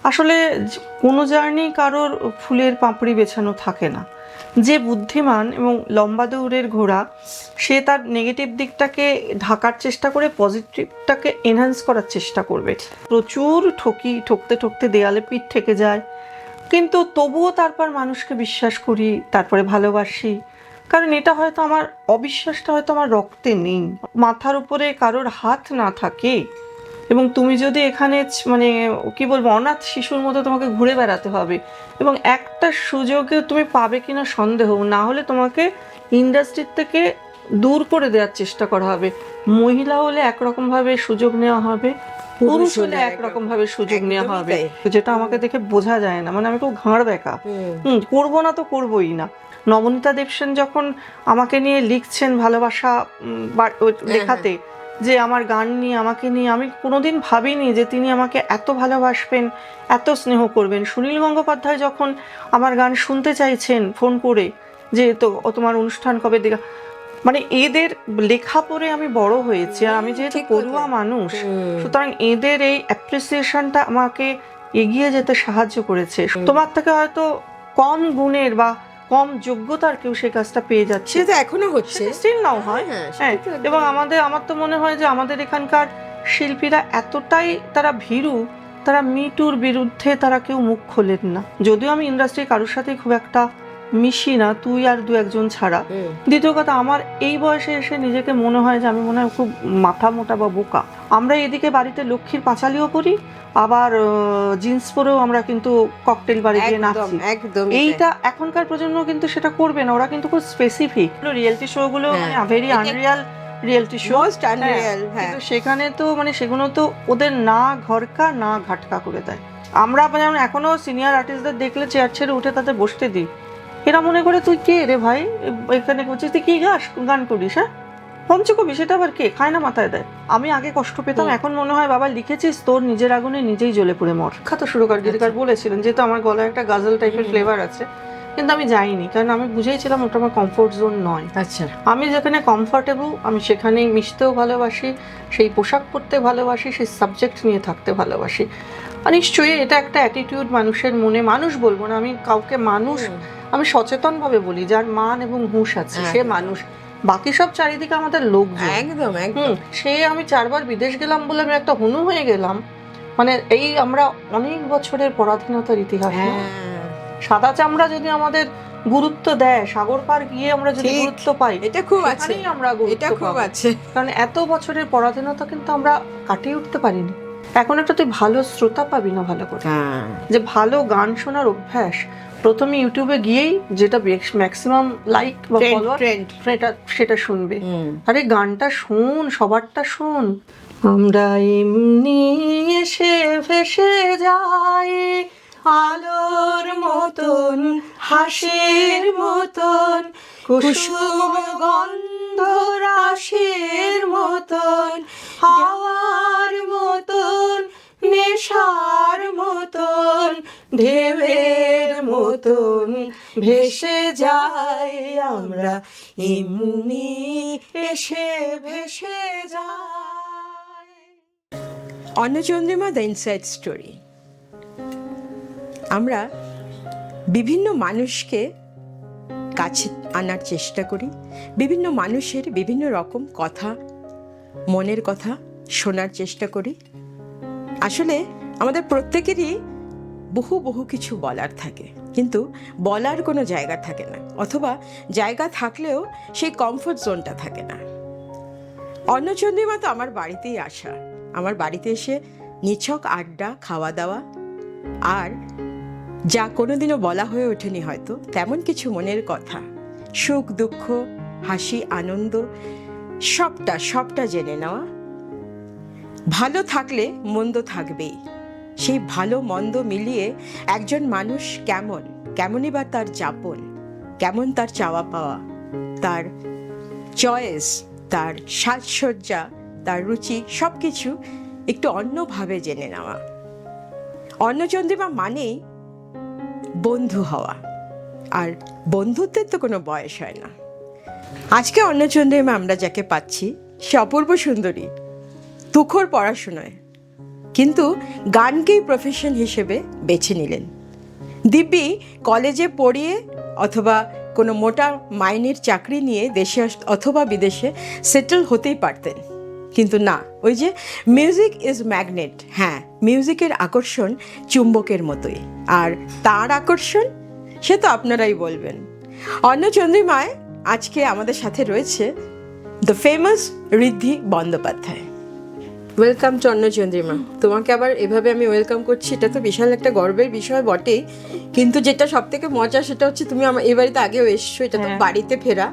আসলে কোনো জার্নি কারোর ফুলের পাপড়ি বেছানো থাকে না। যে বুদ্ধিমান এবং লম্বা দৌড়ের ঘোড়া, সে তার নেগেটিভ দিকটাকে ঢাকার চেষ্টা করে পজিটিভটাকে এনহ্যান্স করার চেষ্টা করবে। প্রচুর ঠকতে ঠকতে দেয়ালে পিঠ ঠেকে যায়, কিন্তু তবুও তারপর মানুষকে বিশ্বাস করি, তারপরে ভালোবাসি। কারণ এটা হয়তো আমার অবিশ্বাসটা হয়তো আমার রক্তে নেই। মাথার উপরে কারোর হাত না থাকে এবং তুমি যদি এখানে মানে কি বলবো, অনাথ শিশুর মতো তোমাকে ঘুরে বেড়াতে হবে এবং একটা সুযোগে তুমি পাবে কিনা সন্দেহ, না হলে তোমাকে ইন্ডাস্ট্রির থেকে দূর করে দেওয়ার চেষ্টা করা হবে। মহিলা হলে একরকম ভাবে সুযোগ নেওয়া হবে, পুরুষ হলে একরকম ভাবে সুযোগ নেওয়া হবে, যেটা আমাকে দেখে বোঝা যায় না। মানে আমি খুব ঘাড় ব্যাকা, করবো না তো করবোই না। নবনীতা দেবসেন যখন আমাকে নিয়ে লিখছেন ভালোবাসা লেখাতে, যে আমার গান নিয়ে আমাকে নিয়ে, আমি কোনোদিন ভাবিনি যে তিনি আমাকে এত ভালোবাসবেন, এত স্নেহ করবেন। সুনীল গঙ্গোপাধ্যায় যখন আমার গান শুনতে চাইছেন ফোন করে, যে তো তোমার অনুষ্ঠান কবে দেখা, মানে এদের লেখা পড়ে আমি বড় হয়েছি। আর আমি যেহেতু পড়ুয়া মানুষ, সুতরাং এদের এই অ্যাপ্রিসিয়েশনটা আমাকে এগিয়ে যেতে সাহায্য করেছে। তোমার থেকে হয়তো কম গুণের বা কম যোগ্যতার কেউ সেই কাজটা পেয়ে যাচ্ছে, সেটা এখনো হচ্ছে, স্টিল নাও হয়। হ্যাঁ, এবং আমার তো মনে হয় যে আমাদের এখানকার শিল্পীরা এতটাই তারা ভীরু, তারা মিটুর বিরুদ্ধে তারা কেউ মুখ খোলেন না। যদিও আমি ইন্ডাস্ট্রি কারোর সাথে খুব একটা মিশি না, তুই আর দু একজন ছাড়া। দ্বিতীয় কথা, আমার এই বয়সে এসে নিজেকে মনে হয় যে আমি মনে হয় খুব মাথা মোটা বা বোকা। আমরা এদিকে বাড়িতে লক্ষ্মীর পাঁচালিও করি, আবার জিন্স পরেও আমরা কিন্তু ককটেল বারে গিয়ে নাচি। এইটা এখনকার প্রজন্ম কিন্তু সেটা করবে না, ওরা কিন্তু খুব স্পেসিফিক। রিয়েলিটি শো গুলো মানে ভেরি আনরিয়াল রিয়েলিটি শো, কিন্তু সেখানে তো মানে সেগুলো তো ওদের না ঘরকা না ঘাটকা করে দেয়। আমরা যেমন এখনো সিনিয়র আর্টিস্টদের দেখলে চেয়ার ছেড়ে উঠে তাদের বসতে দিই। এরা মনে করে তুই কে রে ভাই, এখানে করছিস, তুই কি গান করিস? হ্যাঁ, পঞ্চকবি, সেটা আবার কে খায় না মাথায় দেয়। আমি আগে কষ্ট পেতাম, এখন মনে হয় বাবা লিখেছিস তোর নিজের আগুনে নিজেই জ্বলে পুড়ে মর। খ্যাত সুরকার গীতিকার বলেছিলেন, যেহেতু আমার গলায় একটা গাজল টাইপের ফ্লেভার আছে, কিন্তু আমি যাইনি, কারণ আমি বুঝেছিলাম ওটা আমার কমফোর্ট জোন নয়। আচ্ছা, আমি যেখানে কমফর্টেবল আমি সেখানেই মিশতেও ভালোবাসি, সেই পোশাক পরতে ভালোবাসি, সেই সাবজেক্ট নিয়ে থাকতে ভালোবাসি। আর নিশ্চয়ই এটা একটা অ্যাটিটিউড মানুষের মনে, মানুষ বলবো না আমি কাউকে, মানুষ আমি সচেতনভাবে বলি, যার মান এবং হুঁশ আছে সে মানুষ। বাকি সব চারিদিকে আমাদের লোকজন। একদম। সে আমি 4 বার বিদেশ গেলাম বলে আমি একটা হনু হয়ে গেলাম, মানে এই আমরা অনেক বছরের পরাধীনতার ইতিহাস। সাদা চামড়া যদি আমাদের গুরুত্ব দেয়, সাগর পার গিয়ে আমরা যদি গুরুত্ব পাই, এটা খুব আছে, আমরা এটা খুব আছে। কারণ এত বছরের পরাধীনতা কিন্তু আমরা কাটিয়ে উঠতে পারিনি। এখন একটা তুই ভালো শ্রোতা পাবি না ভালো করে, যে ভালো গান শোনার অভ্যাস, প্রথমে ইউটিউবে গিয়েই যেটা ম্যাক্সিমাম লাইক বা ফলোয়ার সেটা শুনবে। আরে গানটা শোন, সবারটা শোন। আমরা এমনি এসে ভেসে যাই আলোর মতন, হাসির মতন, কুসুম গন্ধ রাশির মতন, হাওয়ার মতন, নেশার মতন, ঢেউয়ের মতন ভেসে যাই আমরা এমনি এসে ভেসে যাই। অন্নচন্দ্রিমা দ্য ইনসাইড স্টোরি। আমরা বিভিন্ন মানুষকে কাছে আনার চেষ্টা করি, বিভিন্ন মানুষের বিভিন্ন রকম কথা, মনের কথা শোনার চেষ্টা করি। আসলে আমাদের প্রত্যেকেরই বহু বহু কিছু বলার থাকে, কিন্তু বলার কোনো জায়গা থাকে না, অথবা জায়গা থাকলেও সেই কমফোর্ট জোনটা থাকে না। অন্নচন্দ্রিমা তো আমার বাড়িতেই আসা, আমার বাড়িতে এসে নিছক আড্ডা, খাওয়া দাওয়া, আর যা কোনোদিনও বলা হয়ে ওঠেনি হয়তো তেমন কিছু মনের কথা, সুখ দুঃখ, হাসি আনন্দ, সবটা জেনে নেওয়া। ভালো থাকলে মন্দ থাকবেই, সেই ভালো মন্দ মিলিয়ে একজন মানুষ কেমনই বা তার যাপন, কেমন তার চাওয়া পাওয়া, তার চয়েস, তার সাজসজ্জা, তার রুচি, সব কিছু একটু অন্যভাবে জেনে নেওয়া। অন্নচন্দ্রিমা মানেই বন্ধু হওয়া, আর বন্ধুত্বের তো কোনো বয়স হয় না। আজকে অন্নচন্দ্রিমা আমরা যাকে পাচ্ছি সে অপূর্ব সুন্দরী, তুখোড় পড়াশোনায়, কিন্তু গানকেই প্রফেশন হিসেবে বেছে নিলেন। দিব্যি কলেজে পড়িয়ে অথবা কোনো মোটা মাইনের চাকরি নিয়ে দেশে অথবা বিদেশে সেটেল হতেই পারতেন, কিন্তু না, ওই যে মিউজিক ইজ ম্যাগনেট, হ্যাঁ, মিউজিকের আকর্ষণ চুম্বকের মতোই, আর তার আকর্ষণ সে তো আপনারাই বলবেন। অন্নচন্দ্রিমায় আজকে আমাদের সাথে রয়েছে the famous Riddhi Bandyopadhyay. Welcome to Annachandrima. তোমাকে আবার এভাবে আমি ওয়েলকাম করছি, এটা তো বিশাল একটা গর্বের বিষয় বটেই, কিন্তু যেটা সব থেকে মজা সেটা হচ্ছে তুমি আমার এই বাড়িতে আগেও এসছো, এটা তো বাড়িতে ফেরা।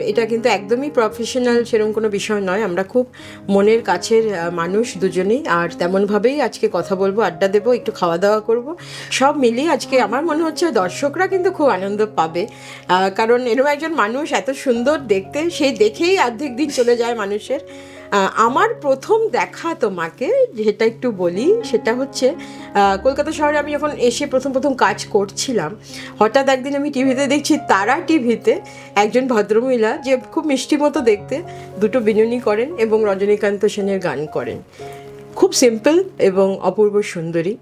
এটা কিন্তু একদমই প্রফেশনাল সেরকম কোনো বিষয় নয়, আমরা খুব মনের কাছের মানুষ দুজনেই, আর তেমনভাবেই আজকে কথা বলবো, আড্ডা দেবো, একটু খাওয়া দাওয়া করব, সব মিলিয়ে আজকে আমার মনে হচ্ছে দর্শকরা কিন্তু খুব আনন্দ পাবে, কারণ এরকম একজন মানুষ এত সুন্দর দেখতে, সেই দেখেই অর্ধেক দিন চলে যায় মানুষের। আমার প্রথম দেখা তোমাকে যেটা একটু বলি, সেটা হচ্ছে কলকাতা শহরে আমি যখন এসে প্রথম কাজ করছিলাম, হঠাৎ একদিন আমি টিভিতে দেখছি, তারা টিভিতে একজন ভদ্রমহিলা যে খুব মিষ্টি মতো দেখতে, দুটো বিনুনি করেন এবং রজনীকান্ত সেনের গান করেন, খুব সিম্পল এবং অপূর্ব সুন্দরী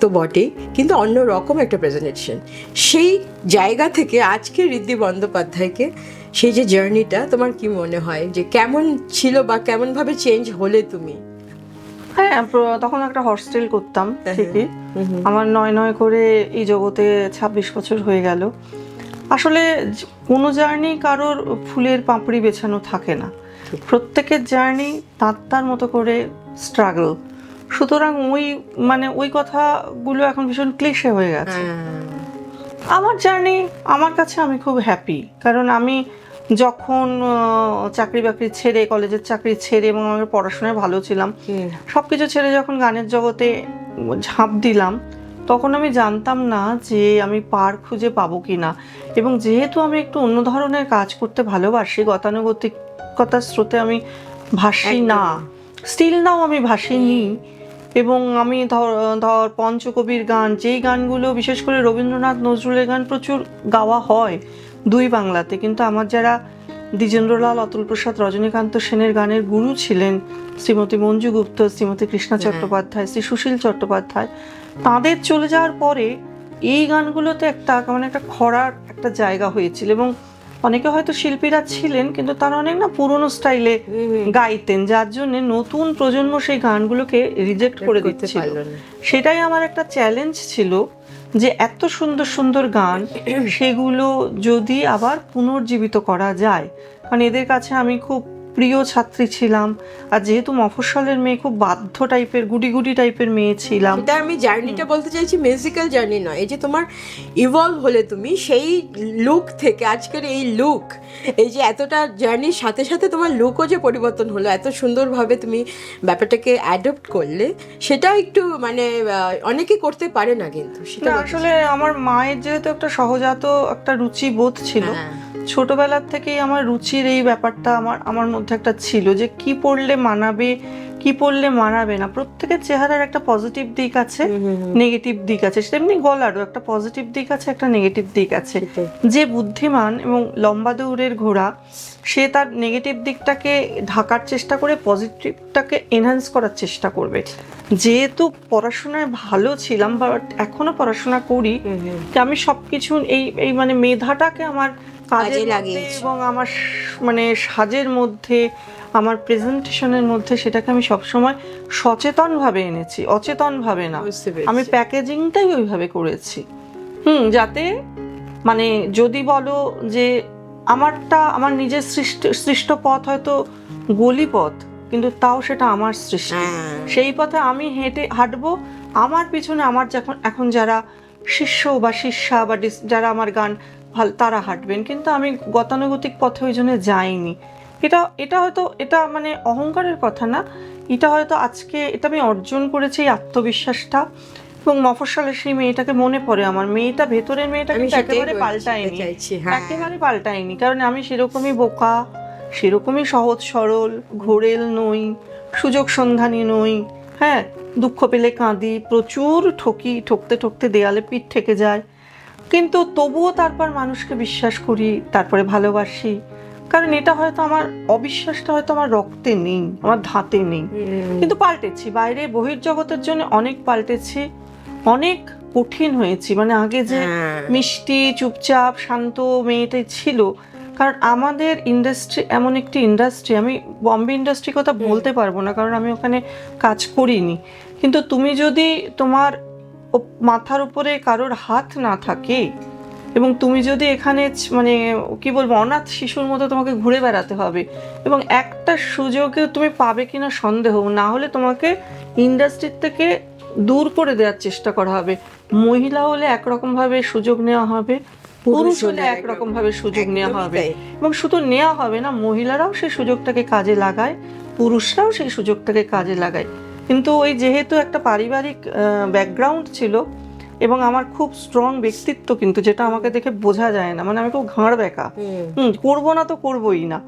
তো বটেই, কিন্তু অন্য রকম একটা প্রেজেন্টেশন। সেই জায়গা থেকে আজকে ঋদ্ধি বন্দ্যোপাধ্যায়কে, সেই যে জার্নিটা তোমার কি মনে হয় যে কেমন ছিল বা কেমনভাবে চেঞ্জ হলে তুমি? হ্যাঁ, তখন একটা হস্টেল করতাম ঠিকই, আমার নয় করে এই জগতে 26 বছর হয়ে গেল। আসলে কোনো জার্নি কারোর ফুলের পাপড়ি বেছানো থাকে না, প্রত্যেকের জার্নি তার মতো করে স্ট্রাগল। সুতরাং ওই কথাগুলো এখন ভীষণ ক্লিশে হয়ে গেছে। আমার জার্নি, আমার কাছে আমি খুব হ্যাপি, কারণ আমি যখন চাকরি বাকরি ছেড়ে, কলেজের চাকরি ছেড়ে এবং আমার পড়াশোনায় ভালো ছিলাম, সব কিছু ছেড়ে যখন গানের জগতে ঝাঁপ দিলাম, তখন আমি জানতাম না যে আমি পার খুঁজে পাবো কি না। এবং যেহেতু আমি একটু অন্য ধরনের কাজ করতে ভালোবাসি, গতানুগতিকতার স্রোতে আমি ভাসি না, স্টিল নাও আমি ভাসিনি। এবং আমি ধর পঞ্চকবির গান, যেই গানগুলো বিশেষ করে রবীন্দ্রনাথ নজরুলের গান প্রচুর গাওয়া হয় দুই বাংলাতে, কিন্তু আমার যারা দ্বিজেন্দ্রলাল, অতুল প্রসাদ, রজনীকান্ত সেনের গানের গুরু ছিলেন শ্রীমতী মঞ্জু গুপ্ত, শ্রীমতী কৃষ্ণা চট্টোপাধ্যায়, শ্রী সুশীল চট্টোপাধ্যায়, তাদের চলে যাওয়ার পরে এই গানগুলোতে একটা খরার একটা জায়গা হয়েছিল। এবং অনেকে হয়তো শিল্পীরা ছিলেন, কিন্তু তারা অনেক না পুরনো স্টাইলে গাইতেন, যার জন্য নতুন প্রজন্ম সেই গানগুলোকে রিজেক্ট করে দিচ্ছিল। সেটাই আমার একটা চ্যালেঞ্জ ছিল, যে এত সুন্দর সুন্দর গান সেগুলো যদি আবার পুনর্জীবিত করা যায়, কারণ এদের কাছে আমি খুব প্রিয় ছাত্রী ছিলাম, আর যেহেতু মফস্বলের মেয়ে, খুব বাধ্য টাইপের, গুটি টাইপের মেয়ে ছিলাম। এটা আমি জার্নিটা বলতে চাইছি, মিউজিক্যাল জার্নি নয়, এই যে তোমার ইভলভ হলে তুমি সেই লুক থেকে আজকের এই লুক, এই যে এতটা জার্নির সাথে সাথে তোমার লুকও যে পরিবর্তন হলো, এত সুন্দরভাবে তুমি ব্যাপারটাকে অ্যাডপ্ট করলে, সেটা একটু মানে অনেকে করতে পারে না, কিন্তু সেটা আসলে আমার মায়ের যেহেতু একটা সহজাত একটা রুচি বোধ ছিল, ছোটবেলার থেকেই আমার রুচির এই ব্যাপারটা আমার মধ্যে একটা ছিল, যে কি পড়লে মানাবে, কি পড়লে মানাবে না। প্রত্যেকের চেহারার একটা পজিটিভ দিক আছে, নেগেটিভ দিক আছে, সেমনি গলারও একটা পজিটিভ দিক আছে, একটা নেগেটিভ দিক আছে। যে বুদ্ধিমান এবং লম্বা দৌড়ের ঘোড়া, সে তার নেগেটিভ দিকটাকে ঢাকার চেষ্টা করে পজিটিভটাকে এনহ্যান্স করার চেষ্টা করবে। যেহেতু পড়াশোনায় ভালো ছিলাম, বাট এখনো পড়াশোনা করি, আমি সবকিছু এই মানে মেধাটাকে আমার কাজে লাগিয়েছি, এবং আমার মানে সাজের মধ্যে, আমার প্রেজেন্টেশনের মধ্যে সেটাকে আমি সবসময় সচেতনভাবে এনেছি, অচেতনভাবে না। আমি প্যাকেজিংটাই ওইভাবে করেছি, যাতে মানে যদি বলো যে আমার নিজের সৃষ্ট পথ হয়তো গলি পথ, কিন্তু তাও সেটা আমার সৃষ্টি, সেই পথে আমি হাঁটবো। আমার পিছনে আমার এখন যারা শিষ্য বা শিষ্যা বা যারা আমার গান ভালো, তারা হাঁটবেন, কিন্তু আমি গতানুগতিক পথে ওই জন্য যাইনি। এটা হয়তো, এটা মানে অহংকারের কথা না, এটা হয়তো আজকে এটা আমি অর্জন করেছি, এই আত্মবিশ্বাসটা। এবং মফস্বলের সেই মেয়েটাকে মনে পড়ে, আমার মেয়েটা, ভেতরের মেয়েটা কিন্তু একেবারে পাল্টায়নি, কারণ আমি সেরকমই বোকা, সেরকমই সহজ সরল, ঘোরেল নই, সুযোগ সন্ধানী নই। হ্যাঁ, দুঃখ পেলে কাঁদি, প্রচুর ঠকতে দেয়ালে পিঠ ঠেকে যায়, কিন্তু তবুও তারপর মানুষকে বিশ্বাস করি, তারপরে ভালোবাসি, কারণ এটা হয়তো আমার অবিশ্বাসটা হয়তো আমার রক্তে নেই, আমার ধাতে নেই, কিন্তু পাল্টেছি, বাইরে বহির্জগতের জন্য অনেক পাল্টেছি, অনেক কঠিন হয়েছি। মানে আগে যে মিষ্টি চুপচাপ শান্ত মেয়েটাই ছিল, কারণ আমাদের ইন্ডাস্ট্রি এমন একটি ইন্ডাস্ট্রি, আমি বম্বে ইন্ডাস্ট্রির কথা বলতে পারবো না কারণ আমি ওখানে কাজ করিনি, কিন্তু তুমি যদি তোমার মাথার উপরে কারোর হাত না থাকে এবং তুমি যদি এখানে মানে কি বলবো অনাথ শিশুর মতো তোমাকে ঘুরে বেড়াতে হবে, এবং একটা সুযোগে তুমি পাবে কিনা সন্দেহ, না হলে তোমাকে ইন্ডাস্ট্রির থেকে দূর করে দেওয়ার চেষ্টা করা হবে। মহিলা হলে একরকম ভাবে সুযোগ নেওয়া হবে, পুরুষ হলে একরকম ভাবে সুযোগ নেওয়া হবে, এবং শুধু নেওয়া হবে না, মহিলারাও সেই সুযোগটাকে কাজে লাগায়, পুরুষরাও সেই সুযোগটাকে কাজে লাগায়। কিন্তু ওই যেহেতু একটা পারিবারিক ব্যাকগ্রাউন্ড ছিল এবং আমার খুব স্ট্রং ব্যক্তিত্ব, কিন্তু যেটা আমাকে দেখে বোঝা যায় না, মানে আমি খুব ঘাড় ব্যাকা, করবো না তো করবোই না।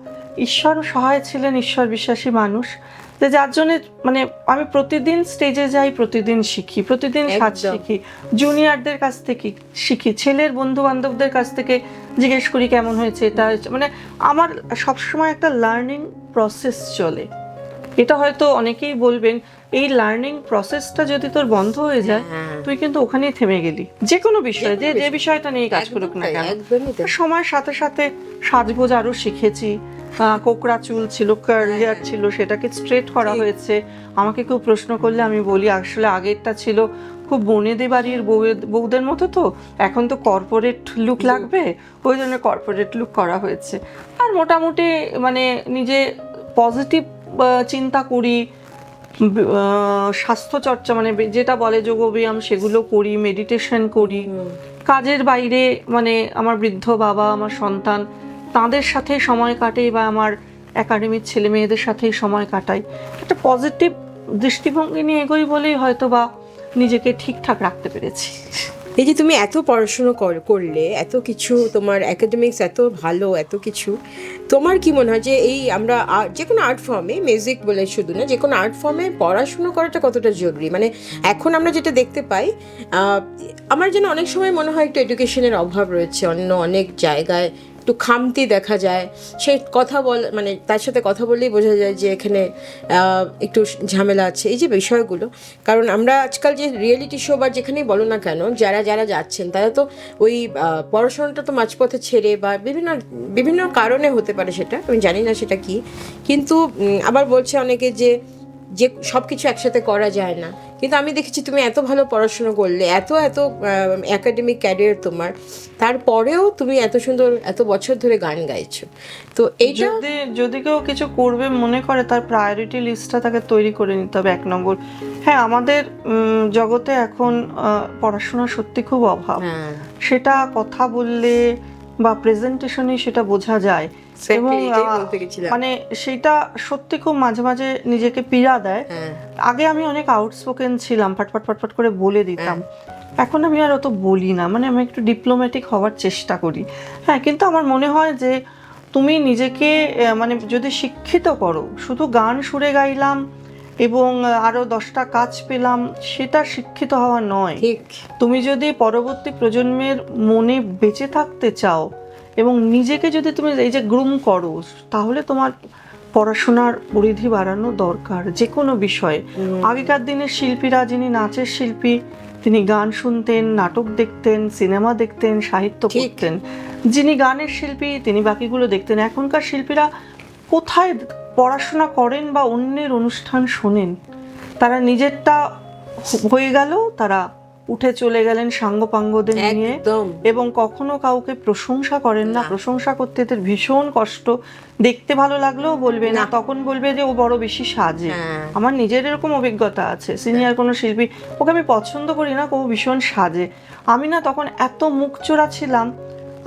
ঈশ্বর সহায় ছিলেন, ঈশ্বর বিশ্বাসী মানুষ, যে যার জন্য মানে আমি প্রতিদিন স্টেজে যাই, প্রতিদিন শিখি, প্রতিদিন সাজ শিখি, জুনিয়রদের কাছ থেকে শিখি, ছেলের বন্ধু বান্ধবদের কাছ থেকে জিজ্ঞেস করি কেমন হয়েছে এটা, মানে আমার সবসময় একটা লার্নিং প্রসেস চলে। এটা হয়তো অনেকেই বলবেন এই লার্নিং প্রসেসটা যদি তোর বন্ধ হয়ে যায় তুই কিন্তু ওখানেই থেমে গেলি, যে কোনো বিষয়ে, যে বিষয়টা নিয়ে কাজ করুক না কেন। সময়ের সাথে সাথে সাজগোজ আরো শিখেছি, কোকড়া চুল ছিল, কার্লিয়ার ছিল, সেটাকে স্ট্রেট করা হয়েছে। আমাকে কেউ প্রশ্ন করলে আমি বলি আসলে আগেরটা ছিল খুব বনেদি বাড়ির বউদের মতো, তো এখন তো কর্পোরেট লুক লাগবে, ওই জন্য কর্পোরেট লুক করা হয়েছে। আর মোটামুটি মানে নিজে পজিটিভ চিন্তা করি, স্বাস্থ্য চর্চা মানে যেটা বলে যোগব্যায়াম সেগুলো করি, মেডিটেশন করি, কাজের বাইরে মানে আমার বৃদ্ধ বাবা, আমার সন্তান, তাদের সাথে সময় কাটে, বা আমার একাডেমির ছেলে মেয়েদের সাথেই সময় কাটাই। একটা পজিটিভ দৃষ্টিভঙ্গি নিয়ে এগোই বলেই হয়তো বা নিজেকে ঠিকঠাক রাখতে পেরেছি। এই যে তুমি এত পড়াশুনো করলে, এত কিছু তোমার একাডেমিক্স এত ভালো, এত কিছু, তোমার কি মনে হয় যে এই আমরা যে কোনো আর্ট ফর্মে, মিউজিক বলে শুধু না, যে কোনো আর্ট ফর্মে পড়াশুনো করাটা কতটা জরুরি? মানে এখন আমরা যেটা দেখতে পাই, আমার যেন অনেক সময় মনে হয় একটু এডুকেশনের অভাব রয়েছে, অন্য অনেক জায়গায় একটু খামতি দেখা যায়, সেই কথা মানে তার সাথে কথা বললেই বোঝা যায় যে এখানে একটু ঝামেলা আছে, এই যে বিষয়গুলো। কারণ আমরা আজকাল যে রিয়েলিটি শো বা যেখানেই বলো না কেন, যারা যারা যাচ্ছেন তারা তো ওই পড়াশোনাটা তো মাঝপথে ছেড়ে, বা বিভিন্ন বিভিন্ন কারণে হতে পারে, সেটা আমি জানি না সেটা কি, কিন্তু আবার বলছে অনেকে যে সব কিছু একসাথে করা যায় না। কিন্তু আমি দেখেছি তুমি এত ভালো পড়াশোনা করলে, এত এত একাডেমিক ক্যারিয়ার তোমার, তারপরেও তুমি এত সুন্দর এত বছর ধরে গান গাইছো। তো এইটা যদি কেউ কিছু করবে মনে করে, তার প্রায়োরিটি লিস্টটা তাকে তৈরি করে নিতে হবে। 1 নম্বর, হ্যাঁ আমাদের জগতে এখন পড়াশোনা সত্যি খুব অভাব, সেটা কথা বললে বা প্রেজেন্টেশনে সেটা বোঝা যায়, এবং মানে সেটা সত্যি খুব মাঝে মাঝে নিজেকে পীড়া দেয়। আগে আমি অনেক আউটস্পোকেন ছিলাম, ফটফট করে বলে দিতাম, এখন আমি আর অত বলি না, মানে আমি একটু ডিপ্লোম্যাটিক হওয়ার চেষ্টা করি। হ্যাঁ, কিন্তু আমার মনে হয় যে তুমি নিজেকে মানে যদি শিক্ষিত করো, শুধু গান সুরে গাইলাম এবং আরো 10টা কাজ পেলাম, সেটা শিক্ষিত হওয়া নয়। তুমি যদি পরবর্তী প্রজন্মের মনে বেঁচে থাকতে চাও এবং নিজেকে যদি তুমি এই যে গ্রুম করো, তাহলে তোমার পড়াশোনার পরিধি বাড়ানো দরকার যে কোনো বিষয়ে। আগেকার দিনের শিল্পীরা, যিনি নাচের শিল্পী, তিনি গান শুনতেন, নাটক দেখতেন, সিনেমা দেখতেন, সাহিত্য পড়তেন। যিনি গানের শিল্পী তিনি বাকিগুলো দেখতেন। এখনকার শিল্পীরা কোথায় পড়াশোনা করেন বা অন্যের অনুষ্ঠান শোনেন? তারা নিজেরটা হয়ে গেল, তারা উঠে চলে গেলেন সাঙ্গপাঙ্গদের নিয়ে, এবং কখনো কাউকে প্রশংসা করেন না। প্রশংসা করতে এদের ভীষণ কষ্ট, দেখতে ভালো লাগলেও বলবে না, তখন বলবে যে ও বড় বেশি সাজে। আমার নিজের এরকম অভিজ্ঞতা আছে, সিনিয়র কোনো শিল্পী, ওকে আমি পছন্দ করি না, ও ভীষণ সাজে। আমি না তখন এত মুখচোরা ছিলাম,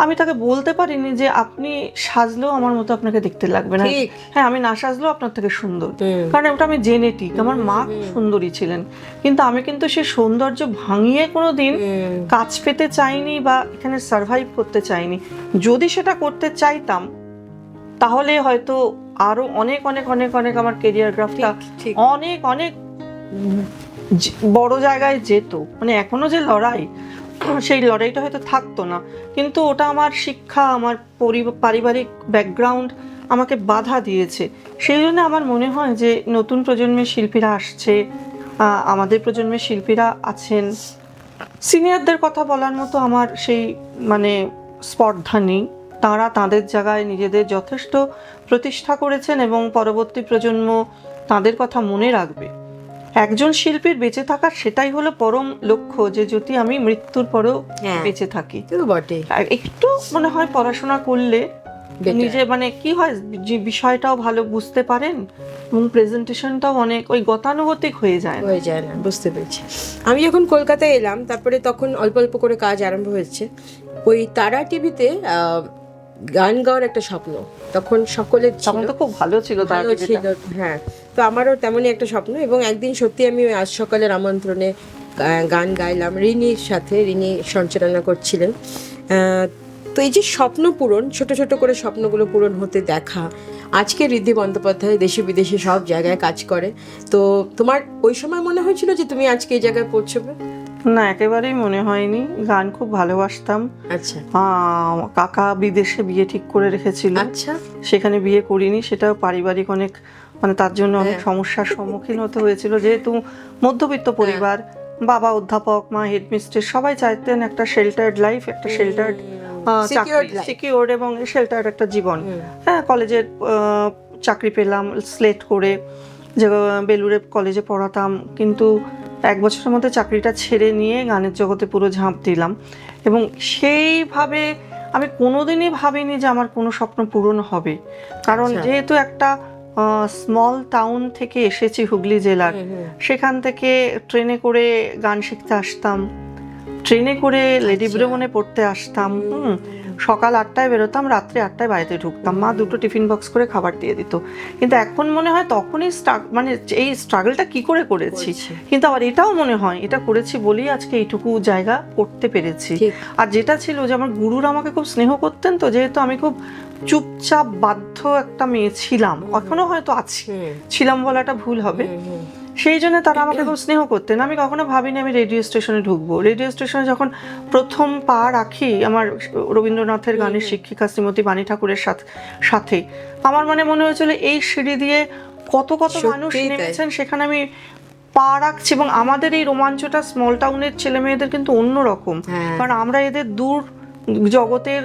আমি তাকে বলতে পারিনি যে আপনি সাজলেও আমার মতো আপনাকে দেখতে লাগবে না, হ্যাঁ আমি না সাজলেও আপনার থেকে সুন্দর, কারণ ওটা আমি জেনেটিক। আমার মা খুব সুন্দরী ছিলেন, কিন্তু আমি কিন্তু সেই সৌন্দর্য ভাঙিয়ে কোনোদিন কাজ পেতে চাইনি বা এখানে সার্ভাইভ করতে চাইনি। যদি সেটা করতে চাইতাম তাহলে হয়তো আরো অনেক অনেক অনেক অনেক আমার কেরিয়ার গ্রাফটা অনেক অনেক বড় জায়গায় যেত। মানে এখনো যে লড়াই, সেই লড়াইটা হয়তো থাকতো না, কিন্তু ওটা আমার শিক্ষা, আমার পারিবারিক ব্যাকগ্রাউন্ড আমাকে বাধা দিয়েছে। সেই জন্য আমার মনে হয় যে নতুন প্রজন্মের শিল্পীরা আসছে, আমাদের প্রজন্মের শিল্পীরা আছেন, সিনিয়রদের কথা বলার মতো আমার সেই মানে স্পর্ধা নেই। তাঁরা তাঁদের জায়গায় নিজেদের যথেষ্ট প্রতিষ্ঠা করেছেন এবং পরবর্তী প্রজন্ম তাঁদের কথা মনে রাখবে। একজন শিল্পীর বেঁচে থাকার সেটাই হলো পরম লক্ষ্য, যে যদি আমি মৃত্যুর পরেও বেঁচে থাকি। বটে, আর একটু মনে হয় পড়াশোনা করলে নিজে মানে কি হয়, যে বিষয়টাও ভালো বুঝতে পারেন এবং প্রেজেন্টেশনটাও অনেক ওই গতানুগতিক হয়ে যায় না। বুঝতে পেরেছি। আমি যখন কলকাতায় এলাম, তারপরে তখন অল্প অল্প করে কাজ আরম্ভ হয়েছে। ওই তারা টিভিতে গান গাওয়ার একটা স্বপ্ন তখন সকলের তখন তো খুব ভালো ছিল, ভালো ছিল। হ্যাঁ, তো আমারও তেমনই একটা স্বপ্ন, এবং একদিন সত্যি আমি ওই আজ সকালের আমন্ত্রণে গান গাইলাম রিনির সাথে। রিনি সঞ্চালনা করছিলেন। তো এই যে স্বপ্ন পূরণ, ছোট ছোট করে স্বপ্নগুলো পূরণ হতে দেখা। আজকে ঋদ্ধি বন্দ্যোপাধ্যায় দেশে বিদেশে সব জায়গায় কাজ করে। তো তোমার ওই সময় মনে হয়েছিল যে তুমি আজকে এই জায়গায় পৌঁছবে? না, একেবারেই মনে হয়নি। গান খুব ভালোবাসতাম। আচ্ছা, কাকা বিদেশে বিয়ে ঠিক করে রেখেছিল। আচ্ছা, সেখানে বিয়ে করিনি, সেটাও পারিবারিক অনেক মানে তার জন্য অনেক সমস্যার সম্মুখীন হতে হয়েছিল। যেহেতু মধ্যবিত্ত পরিবার, বাবা অধ্যাপক, মা হেডমিস্ট্রেস, সবাই চাইতেন একটা শেল্টার্ড লাইফ, একটা শেল্টার্ড সিকিউর এবং শেল্টার্ড একটা জীবন। হ্যাঁ, কলেজের চাকরি পেলাম স্লেট করে, যে বেলুড়ে কলেজে পড়াতাম, কিন্তু 1 বছরের মধ্যে চাকরিটা ছেড়ে নিয়ে গানের জগতে পুরো ঝাঁপ দিলাম। এবং সেইভাবে আমি কোনোদিনই ভাবিনি যে আমার কোনো স্বপ্ন পূরণ হবে, কারণ যেহেতু একটা স্মল টাউন থেকে এসেছি, হুগলি জেলার, সেখান থেকে ট্রেনে করে গান শিখতে আসতাম, ট্রেনে করে লেডি ব্রেমনে পড়তে আসতাম। সকাল 8টায় বেরোতাম, রাত্রে 8টায় বাড়িতে ঢুকতাম। মা 2টো টিফিন বক্স করে খাবার দিয়ে দিত। কিন্তু এখন মনে হয় তখনই মানে এই স্ট্রাগলটা কি করে করেছি, কিন্তু আবার এটাও মনে হয় এটা করেছি বলেই আজকে এইটুকু জায়গা করতে পেরেছি। আর যেটা ছিল যে আমার গুরুরা আমাকে খুব স্নেহ করতেন, তো যেহেতু আমি খুব চুপচাপ বাধ্য একটা মেয়ে ছিলাম, এখনো হয়তো আছি, ছিলাম বলাটা ভুল হবে, সেই জন্য তারা আমাকে খুব স্নেহ করতেন। আমি কখনো ভাবিনি আমি রেডিও স্টেশনে ঢুকবো। রেডিও স্টেশনে যখন প্রথম পা রাখি আমার রবীন্দ্রনাথের গানের শিক্ষিকা শ্রীমতী বাণী ঠাকুরের সাথে, আমার মনে হয়েছিল এই সিঁড়ি দিয়ে কত কত মানুষ নেমেছেন, সেখানে আমি পা রাখছি। এবং আমাদের এই রোমাঞ্চটা স্মল টাউনের ছেলে মেয়েদের কিন্তু অন্যরকম, কারণ আমরা এদের দূর জগতের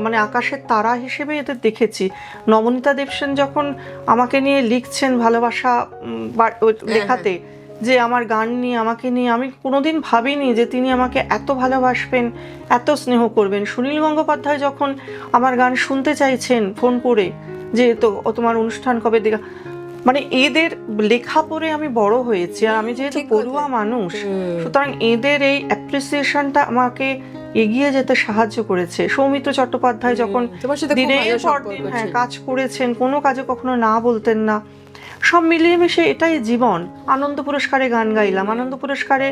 মানে আকাশের তারা হিসেবে এদের দেখেছি। নবনীতা দেবসেন যখন আমাকে নিয়ে লিখছেন ভালোবাসা লেখাতে, যে আমার গান নিয়ে আমাকে নিয়ে, আমি কোনোদিন ভাবিনি যে তিনি আমাকে এত ভালোবাসবেন, এত স্নেহ করবেন। সুনীল গঙ্গোপাধ্যায় যখন আমার গান শুনতে চাইছেন ফোন করে, যে তো তোমার অনুষ্ঠান কবে দেখা, মানে এদের লেখা পড়ে আমি বড় হয়েছি। আর আমি যেহেতু পড়ুয়া মানুষ, সুতরাং এদের এই অ্যাপ্রিসিয়েশনটা আমাকে এগিয়ে যেতে সাহায্য করেছে। সৌমিত্র চট্টোপাধ্যায় যখন দিনের পর দিন কাজ করেছেন, কোনো কাজে কখনো না বলতেন না, সব মিলিয়ে মিশে এটাই জীবন। আনন্দ পুরস্কারে গান গাইলাম, আনন্দ পুরস্কারে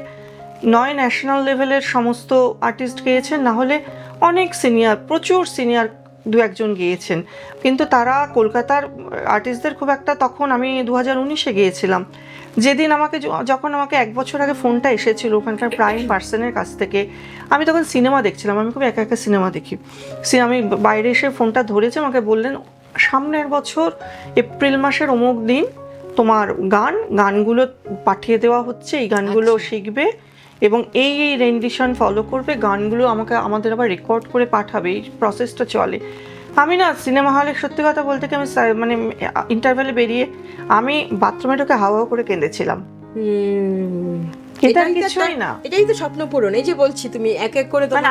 নয় ন্যাশনাল লেভেলের সমস্ত আর্টিস্ট গেয়েছেন, না হলে অনেক সিনিয়র, প্রচুর সিনিয়র 2-1জন গিয়েছেন, কিন্তু তারা কলকাতার আর্টিস্টদের খুব একটা, তখন আমি 2019-এ গিয়েছিলাম, যেদিন যখন আমাকে 1 বছর আগে ফোনটা এসেছিল ওখানকার প্রাইম পার্সনের কাছ থেকে, আমি তখন সিনেমা দেখছিলাম, আমি খুব একা সিনেমা দেখি। আমি বাইরে এসে ফোনটা ধরেছি, আমাকে বললেন সামনের বছর এপ্রিল মাসের অমুক দিন তোমার গানগুলো পাঠিয়ে দেওয়া হচ্ছে, এই গানগুলো শিখবে এবং এই রেন্ডিশন ফলো করবে, গানগুলো আমাদের আবার রেকর্ড করে পাঠাবে, এই প্রসেসটা চলে। আমি না সিনেমা হলে সত্যি কথা বলতে কি, আমি মানে ইন্টারভেলে বেরিয়ে আমি বাথরুমে ঢুকে হাওয়া করে কেঁদেছিলাম। এটাই তো স্বপ্ন পূরণ। এই যে বলছি তুমি এক এক করে, মানে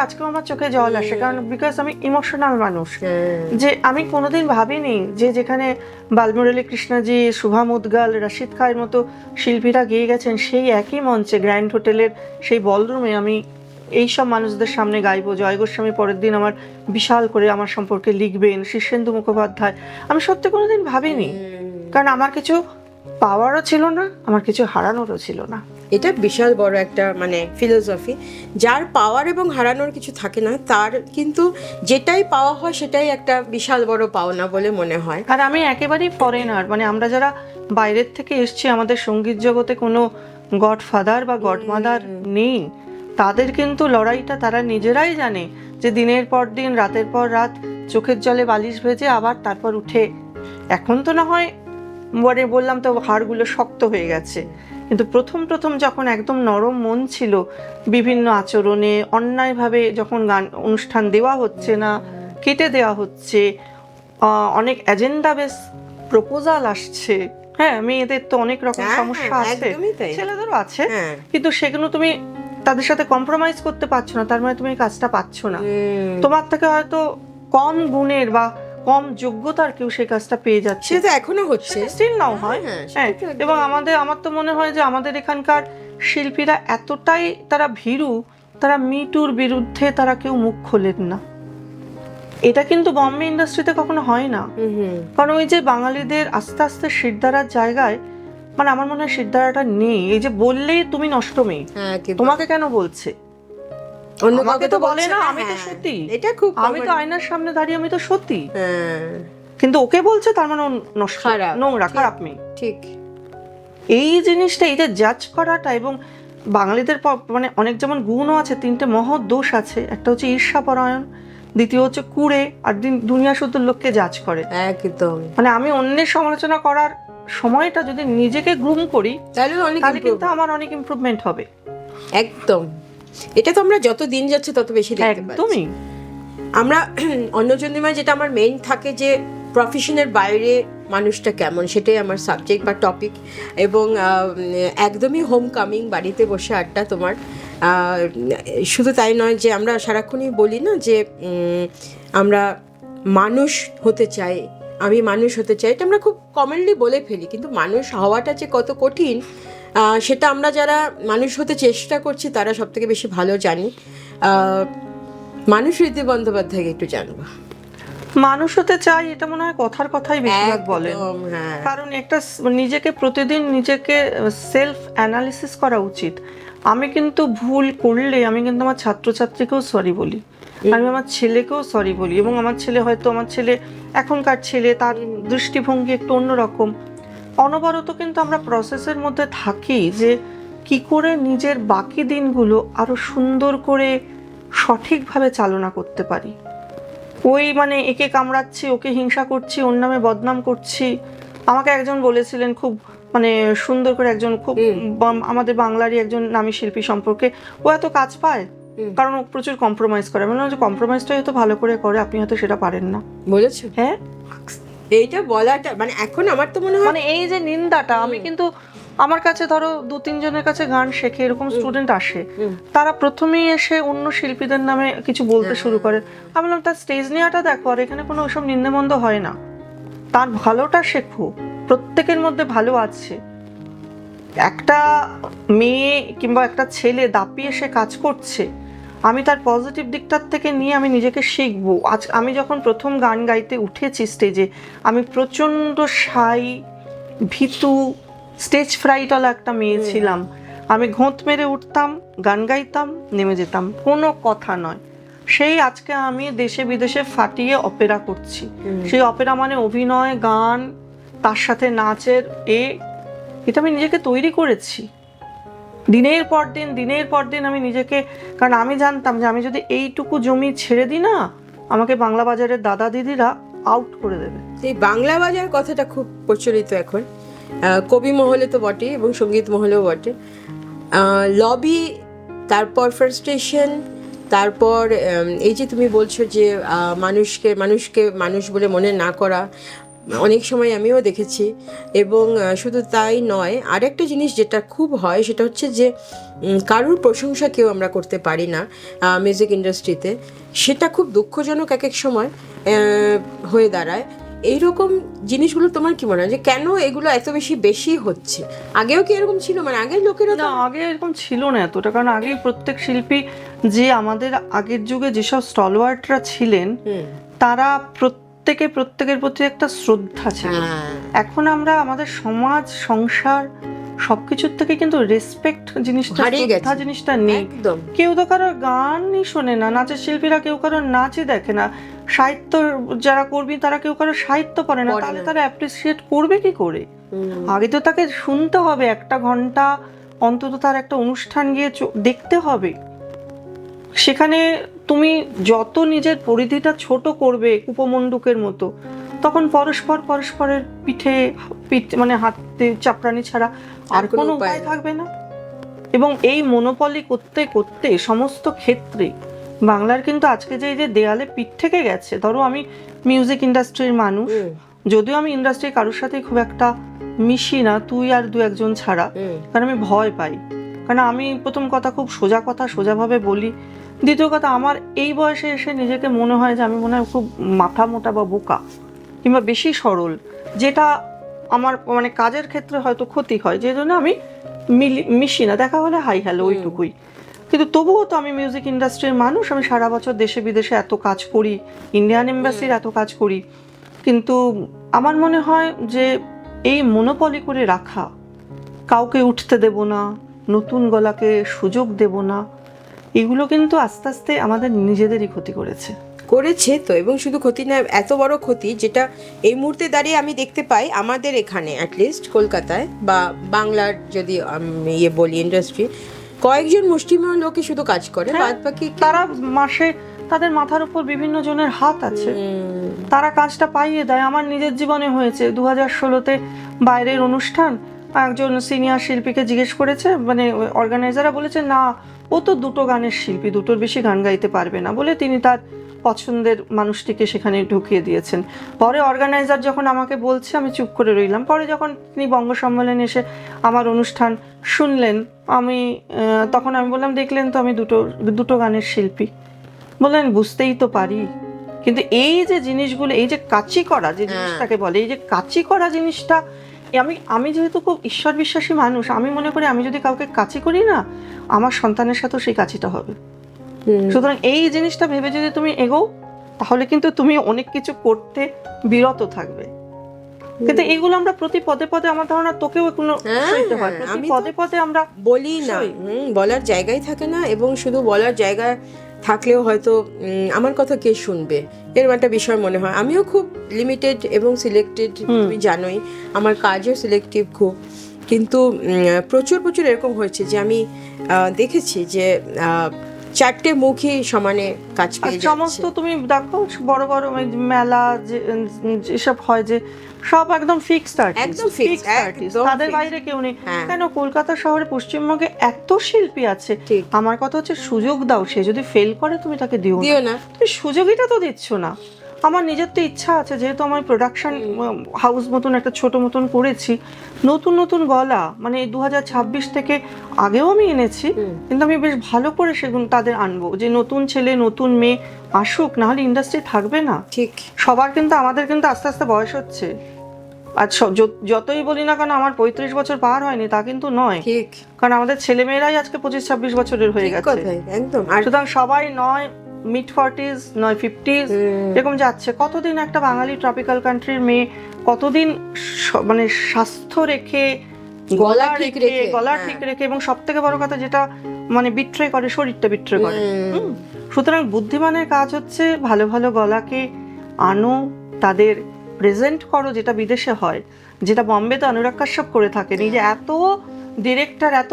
আজকেও আমার চোখে জল আসে, কারণ বিকজ আমি ইমোশনাল মানুষ। যে আমি কোনোদিন ভাবিনি যে যেখানে বালমুরলী কৃষ্ণজি, শুভা মুদগাল, রশিদ খায়ের মতো শিল্পীরা গেয়ে গেছেন, সেই একই মঞ্চে গ্র্যান্ড হোটেলের সেই বলরুমে আমি এই সব মানুষদের সামনে গাইবো। জয় গোস্বামী পরের দিন আমার বিশাল করে আমার সম্পর্কে লিখবেন, শীর্ষেন্দু মুখোপাধ্যায়, আমি সত্যি কোনোদিন ভাবিনি, কারণ আমার কিছু পাওয়ারও ছিল না, আমার কিছু হারানোরও ছিল না। এটা বিশাল বড় একটা মানে ফিলোসফি, যার পাওয়ার এবং হারানোর কিছু থাকে না, তার কিন্তু যেটাই পাওয়া হয় সেটাই একটা বিশাল বড় পাওনা বলে মনে হয়। আর আমি একেবারেই ফরেনার, মানে আমরা যারা বাইরের থেকে এসছি, আমাদের সঙ্গীত জগতে কোনো গডফাদার বা গডমাদার নেই, তাদের কিন্তু লড়াইটা তারা নিজেরাই জানে, যে দিনের পর দিন রাতের পর রাত চোখের জলে বালিশ ভেজে আবার তারপর উঠে, এখন তো না হয় মানে বললাম তো হাড়গুলো শক্ত হয়ে গেছে, কিন্তু প্রথম প্রথম যখন একদম নরম মন ছিল, বিভিন্ন আচরণে অন্যায়ভাবে যখন গান অনুষ্ঠান দেওয়া হচ্ছে না, কেটে দেওয়া হচ্ছে, অনেক এজেন্ডা বেস প্রপোজাল আসছে, হ্যাঁ মেয়েদের তো অনেক রকম হ্যাঁ, সমস্যা হ্যাঁ, আছে, একদমই তাই। ছেলেদেরও আছে, হ্যাঁ। কিন্তু সেগুলো তুমি তাদের সাথে কম্প্রোমাইজ করতে পারছো না, তার মানে তুমি কাজটা পাচ্ছ না। তোমার থেকে হয়তো কম গুণের বা কম যোগ্যতার কেউ সেই কাজটা পেয়ে যাচ্ছে, সেটা এখনো হচ্ছে, স্টিল নাও হয়। হ্যাঁ, হ্যাঁ, সেটা তো এবং আমার তো মনে হয় যে আমাদের এখানকার শিল্পীরা এতটাই তারা ভীরু, তারা মিটুর বিরুদ্ধে তারা কেউ মুখ খোলেন না। এটা কিন্তু বম্বে ইন্ডাস্ট্রিতে কখনো হয় না, কারণ ওই যে বাঙালিদের আস্তে আস্তে শিরদাঁড়ার জায়গায়, মানে আমার মনে হয় শিরদাঁড়াটা নেই। এই যে বললেই তুমি নষ্ট মেয়ে, তোমাকে কেন বলছে, অন্য আমাকে কাউকে তো তো বলে বলছে না, না, আমি তো হ্যাঁ। সতী, এটা খুব আমি তো আয়নার সামনে দাঁড়িয়ে আমি তো সতী, হ্যাঁ, কিন্তু ওকে বলছে তার মানে ও নষ্ট, খারাপ, নোংরা, ঠিক। খারাপ মেয়ে। ঠিক। এই জিনিসটা, এই যে জাজ করাটা, এবং বাঙালিদের মানে অনেক যেমন গুণও আছে, তিনটে মহৎ দোষ আছে, একটা হচ্ছে ঈর্ষাপরায়ণ, দ্বিতীয় হচ্ছে কুড়ে, আর দুনিয়া শুধু লোককে জাজ করে। একদম, মানে আমি অন্যের সমালোচনা করার সময়টা যদি নিজেকে গ্রুম করি, তাহলে কিন্তু আমার অনেক ইমপ্রুভমেন্ট হবে। একদম, এটা তো আমরা যত দিন যাচ্ছে তত বেশি দেখতে পাচ্ছি। একদমই। আমরা অন্যজনদিমায় যেটা আমার মেইন থাকে যে প্রফেশনের বাইরে মানুষটা কেমন, সেটাই আমার সাবজেক্ট বা টপিক, এবং একদমই হোম কামিং, বাড়িতে বসে আড্ডা তোমার। শুধু তাই নয় যে আমরা সারাক্ষণই বলি না যে আমরা মানুষ হতে চাই, আমি মানুষ হতে চাই, এটা আমরা খুব কমনলি বলে ফেলি, কিন্তু মানুষ হওয়াটা যে কত কঠিন সেটা আমরা যারা মানুষ হতে চেষ্টা করছি তারা সব থেকে বেশি ভালো জানি। মানুষ রীতি বন্দ্যোপাধ্যায়কে একটু জানবো। মানুষ হতে চাই, এটা মনে হয় কথার কথাই বেশিরভাগ বলেন, হ্যাঁ। কারণ একটা নিজেকে প্রতিদিন নিজেকে সেলফ অ্যানালিসিস করা উচিত। আমি কিন্তু ভুল করলে আমি কিন্তু আমার ছাত্রছাত্রীকেও সরি বলি, আমি আমার ছেলেকেও সরি বলি, এবং আমার ছেলে হয়তো, আমার ছেলে এখনকার ছেলে, তার দৃষ্টিভঙ্গি একটু অন্যরকম। অনবরত কিন্তু আমরা প্রসেসের মধ্যে থাকি যে কি করে নিজের বাকি দিনগুলো আরো সুন্দর করে সঠিকভাবে চালনা করতে পারি। ওই মানে একে কামড়াচ্ছি, ওকে হিংসা করছি, ওর নামে বদনাম করছি। আমাকে একজন বলেছিলেন খুব মানে সুন্দর করে, একজন খুব আমাদের বাংলারই একজন নামী শিল্পী সম্পর্কে, ও এত কাজ পায় কারণ ও প্রচুর কম্প্রোমাইজ করে। আমি বললাম যে কম্প্রোমাইজটাই হয়তো ভালো করে করে, আপনি হয়তো সেটা পারেন না। বলেছো? হ্যাঁ, এইটা বলাটা মানে এখন আমার তো মনে হয় মানে এই যে নিন্দাটা, আমি কিন্তু আমার কাছে ধরো 2-3 জনের কাছে গান শেখে, এরকম স্টুডেন্ট আসে, তারা প্রথমেই এসে অন্য শিল্পীদের নামে কিছু বলতে শুরু করে। আমি বললাম তার স্টেজ নেওয়াটা দেখো, আর এখানে কোনো ওসব নিন্দামন্দ হয় না, তার ভালোটা শেখো, প্রত্যেকের মধ্যে ভালো আছে। একটা মেয়ে কিংবা একটা ছেলে দাপিয়ে সে কাজ করছে, আমি তার পজিটিভ দিকটার থেকে নিয়ে আমি নিজেকে শিখবো। আজ আমি যখন প্রথম গান গাইতে উঠেছি স্টেজে, আমি প্রচণ্ড শাই, ভীতু, স্টেজ ফ্রাইটওয়ালা একটা মেয়ে ছিলাম। আমি ঘোঁত মেরে উঠতাম, গান গাইতাম, নেমে যেতাম, কোনো কথা নয়। সেই আজকে আমি দেশে বিদেশে ফাটিয়ে অপেরা করছি। সেই অপেরা মানে অভিনয়, গান, তার সাথে নাচের এটা আমি নিজেকে তৈরি করেছি দিনের পর দিন আমি নিজেকে। কারণ আমি জানতাম যে আমি যদি এইটুকু জমি ছেড়ে দিই না, আমাকে বাংলা বাজারের দাদা দিদিরা আউট করে দেবে। এই বাংলা বাজার কথাটা খুব প্রচলিত এখন, কবি মহলে তো বটে এবং সঙ্গীত মহলেও বটে। লবি, তারপর ফ্রাস্ট্রেশন, তারপর এই যে তুমি বলছো যে মানুষকে মানুষ বলে মনে না করা, অনেক সময় আমিও দেখেছি। এবং শুধু তাই নয়, আরেকটা জিনিস যেটা খুব হয় সেটা হচ্ছে যে কারুর প্রশংসা কেউ আমরা করতে পারি না মিউজিক ইন্ডাস্ট্রিতে, সেটা খুব দুঃখজনক এক এক সময় হয়ে দাঁড়ায়। এইরকম জিনিসগুলো তোমার কি মনে হয় যে কেন এগুলো এত বেশি হচ্ছে? আগেও কি এরকম ছিল? মানে আগের লোকেরা না, আগে এরকম ছিল না এতটা, কারণ আগে প্রত্যেক শিল্পী, যে আমাদের আগের যুগে যেসব স্টলওয়ার্ডরা ছিলেন, তারা প্রত্যেকের প্রতি একটা শ্রদ্ধা ছিল। এখন আমরা আমাদের সমাজ, সংসার সবকিছুর থেকে কিন্তু রেসপেক্ট জিনিসটা, শ্রদ্ধা জিনিসটা নেই। কেউ তো কারোর গানই শোনে না, নাচের শিল্পীরা কেউ কারোর নাচই দেখে না, সাহিত্য যারা কর্মী তারা কেউ কারোর সাহিত্য পড়ে না, তাহলে তারা অ্যাপ্রিসিয়েট করবে কি করে? আগে তো তাকে শুনতে হবে, 1 ঘন্টা অন্তত তার একটা অনুষ্ঠান গিয়ে দেখতে হবে, সেখানে তুমি যত নিজের পরিধিটা ছোট করবে কুপমণ্ডুকের মতো, তখন পরস্পরের মানে হাতে চাপড়ানি ছাড়া আর কোনো উপায় থাকবে না। এবং এই মনোপলি করতে করতে সমস্ত ক্ষেত্রে বাংলার কিন্তু আজকে যে এই যে দেয়ালে পিঠ থেকে গেছে। ধরো আমি মিউজিক ইন্ডাস্ট্রির মানুষ, যদিও আমি ইন্ডাস্ট্রি কারোর সাথে খুব একটা মিশি না, তুই আর দু একজন ছাড়া, কারণ আমি ভয় পাই। কারণ আমি প্রথম কথা খুব কথা সোজাভাবে বলি, দ্বিতীয় কথা আমার এই বয়সে এসে নিজেকে মনে হয় যে আমি মনে হয় খুব মাথা মোটা বা বোকা কিংবা বেশি সরল, যেটা আমার মানে কাজের ক্ষেত্রে হয়তো ক্ষতি হয়, যে জন্য আমি মিশি না। দেখা হলে হাই হ্যালো ওইটুকুই। কিন্তু তবুও তো আমি মিউজিক ইন্ডাস্ট্রির মানুষ, আমি সারা বছর দেশে বিদেশে এত কাজ করি, ইন্ডিয়ান এম্বাসির এত কাজ করি। কিন্তু আমার মনে হয় যে এই মনোপলি করে রাখা, কাউকে উঠতে দেব না, নতুন গলাকে সুযোগ দেব না, এগুলো কিন্তু আস্তে আস্তে আমাদের নিজেদেরই ক্ষতি করেছে তো। এবং শুধু ক্ষতি না, এত বড় ক্ষতি যেটা এই মুহূর্তে দাঁড়িয়ে আমি দেখতে পাই আমাদের এখানে অ্যাটলিস্ট কলকাতায় বা বাংলার যদি আমি বলি ইন্ডাস্ট্রি, কয়েকজন মুষ্টিমেয় লোকই শুধু কাজ করে, বাদ বাকি তারা মাসে তাদের মাথার উপর বিভিন্ন জনের হাত আছে, তারা কাজটা পাইয়ে দেয়। আমার নিজের জীবনে হয়েছে 2016-তে বাইরের অনুষ্ঠান, একজন সিনিয়র শিল্পীকে জিজ্ঞেস করেছে, মানে অর্গানাইজাররা বলেছে না ও তো দুটো গানের শিল্পী, দুটোর বেশি গান গাইতে পারবে না, বলে তিনি তার পছন্দের মানুষটিকে সেখানে ঢুকিয়ে দিয়েছেন। পরে অর্গানাইজার যখন আমাকে বলছে আমি চুপ করে রইলাম। পরে যখন তিনি বঙ্গ সম্মেলনে এসে আমার অনুষ্ঠান শুনলেন, তখন আমি বললাম দেখলেন তো আমি দুটো গানের শিল্পী। বললেন বুঝতেই তো পারি, কিন্তু এই যে জিনিসগুলো, এই যে কাচি করা যে জিনিসটাকে বলে, এই যে কাচি করা জিনিসটা, আমি যেহেতু খুব ঈশ্বর বিশ্বাসী মানুষ, আমি মনে করি আমি যদি কাউকে কাচি করি না, আমার সন্তানের সাথেও সেই কাচিটা হবে। সুতরাং এই জিনিসটা ভেবে যদি তুমি এগোও, তাহলে কিন্তু তুমি অনেক কিছু করতে বিরত থাকবে। কিন্তু এইগুলো আমরা প্রতি পদে পদে, আমার ধারণা তোকেও কোনো পদে পদে আমরা বলি না, বলার জায়গাই থাকে না। এবং শুধু বলার জায়গা থাকলেও হয়তো আমার কথা কে শুনবে, এরকম একটা বিষয় মনে হয়। আমিও খুব লিমিটেড এবং সিলেক্টেড, তুমি জানোই আমার কাজও সিলেক্টিভ খুব। কিন্তু প্রচুর এরকম হয়েছে যে আমি দেখেছি যে চারটে মুখী সমানে কাজ পেয়ে যাচ্ছে। সমস্ত তুমি দেখো বড় বড় মেলা যেসব হয়, যে সব একদম ফিক্সড আর্টিস্ট, তাদের বাইরে কেউ নেই। কেন কলকাতা শহরে পশ্চিমবঙ্গে এত শিল্পী আছে, আমার কথা হচ্ছে সুযোগ দাও। সে যদি ফেল করে তুমি তাকে দিও না, তুমি সুযোগটা তো দিচ্ছ না। আমার নিজের তো ইচ্ছা আছে, যেহেতু আমার প্রোডাকশন হাউস মতন একটা ছোট মতন করেছি, নতুন গলা, মানে 2026 থেকে আগেও আমি এনেছি, কিন্তু আমি বেশ ভালো করে সেগুলো তাদের আনবো, যে নতুন ছেলে নতুন মেয়ে আসুক, নাহলে ইন্ডাস্ট্রি থাকবে না। ঠিক সবার কিন্তু, আমাদের কিন্তু আস্তে আস্তে বয়স হচ্ছে। আর যতই বলি না কেন আমার 35 বছর পার হয়নি, তা কিন্তু নয়। ঠিক, কারণ আমাদের ছেলে মেয়েরাই আজকে 25-26 বছরের হয়ে গেছে একদম। আর সুতরাং সবাই নয় মিড 40s নয় 50s এরকম যাচ্ছে। কতদিন একটা বাঙালি ট্রপিক্যাল কান্ট্রির মেয়ে কতদিন মানে স্বাস্থ্য রেখে, গলা ঠিক রেখে, এবং সব থেকে বড় কথা যেটা মানে বিট্রে করে, শরীরটা বিট্রে করে। সুতরাং বুদ্ধিমানের কাজ হচ্ছে ভালো ভালো গলাকে আনো, তাদের প্রেজেন্ট করো, যেটা বিদেশে হয়, যেটা বম্বেতে অনুরাগ কাশ্যপ করে থাকেন। এই যে এত ডিরেক্টর, এত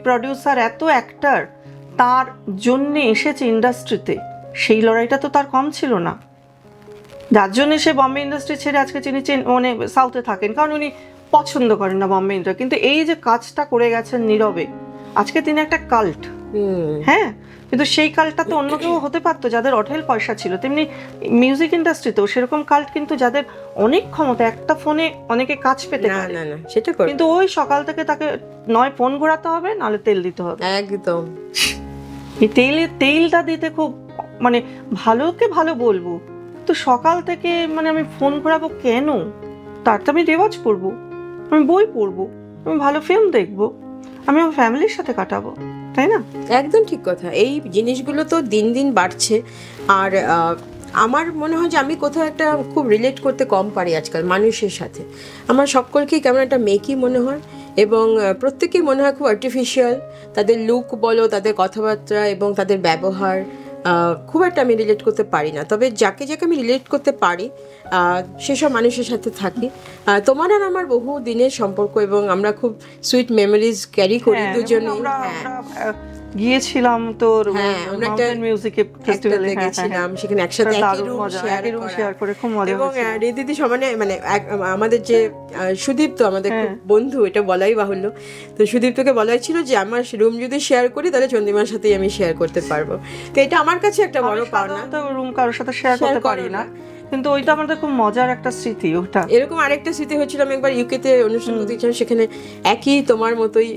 প্রডিউসার, এত অ্যাক্টর তার জন্য এসেছে ইন্ডাস্ট্রিতে, সেই লড়াইটা তো তার কম ছিল না, যার জন্য সে বম্বে ইন্ডাস্ট্রি ছেড়ে আজকে তিনি মানে সাউথে থাকেন, কারণ উনি পছন্দ করেন না বম্বে ইন্ডাস্ট্রি। কিন্তু এই যে কাজটা করে গেছেন নীরবে, আজকে তিনি একটা কাল্ট। হ্যাঁ, কিন্তু সেই কাল্টটা তো অন্য কেউ হতে পারতো যাদের অঢেল পয়সা ছিল। তেমনি মিউজিক ইন্ডাস্ট্রিতেও সেরকম কাল্ট, কিন্তু যাদের অনেক ক্ষমতা, একটা ফোনে অনেকে কাজ পেতে পারে, কিন্তু ওই সকাল থেকে তাকে নয় ফোন ঘোরাতে হবে, নাহলে তেল দিতে হবে। একদম, এই তেলটা দিতে খুব মানে ভালোকে ভালো বলবো, তো সকাল থেকে মানে আমি ফোন ঘোরাবো কেন? তার তো আমি রেওয়াজ করবো, আমি বই পড়বো, আমি ভালো ফিল্ম দেখবো, আমি আমার ফ্যামিলির সাথে কাটাবো, তাই না? একদম ঠিক কথা। এই জিনিসগুলো তো দিন দিন বাড়ছে। আর আমার মনে হয় যে আমি কোথাও একটা খুব রিলেট করতে কম পারি আজকাল মানুষের সাথে। আমার সকলকেই কেমন একটা মেকি মনে হয়, এবং প্রত্যেকেই মনে হয় খুব আর্টিফিশিয়াল। তাদের লুক বলো, তাদের কথাবার্তা এবং তাদের ব্যবহার, খুব একটা আমি রিলেট করতে পারি না। তবে যাকে আমি রিলেট করতে পারি সেসব মানুষের সাথে থাকি। তোমার আর আমার বহু দিনের সম্পর্ক, এবং আমরা খুব সুইট মেমোরিজ ক্যারি করি দুজনে। গিয়েছিলাম তোর হ্যাঁ, আমরা একটা মাউন্টেন মিউজিক ফেস্টিভ্যালে একটাতে গেছিলাম, সেখানে একসাথে একই রুম শেয়ার করে খুব মজা এবং হয়েছিল। দিদি সমানে মানে আমাদের যে সুদীপ্ত আমাদের খুব বন্ধু, এটা বলাই বাহুল্য। তো সুদীপ্তকে বলা ছিল যে আমার রুম যদি শেয়ার করি তাহলে চন্দ্রিমার সাথেই আমি শেয়ার করতে পারবো। তো এটা আমার কাছে একটা বড় পাওনা। রুম কারোর সাথে শেয়ার করতে পারি না, কিন্তু ওইটা আমাদের খুব মজার একটা স্মৃতি ওটা। এরকম আরেকটা স্মৃতি হচ্ছিল, আমি একবার ইউকেতে অনুষ্ঠান করতে গেছিলাম, সেখানে একই তোমার মতোই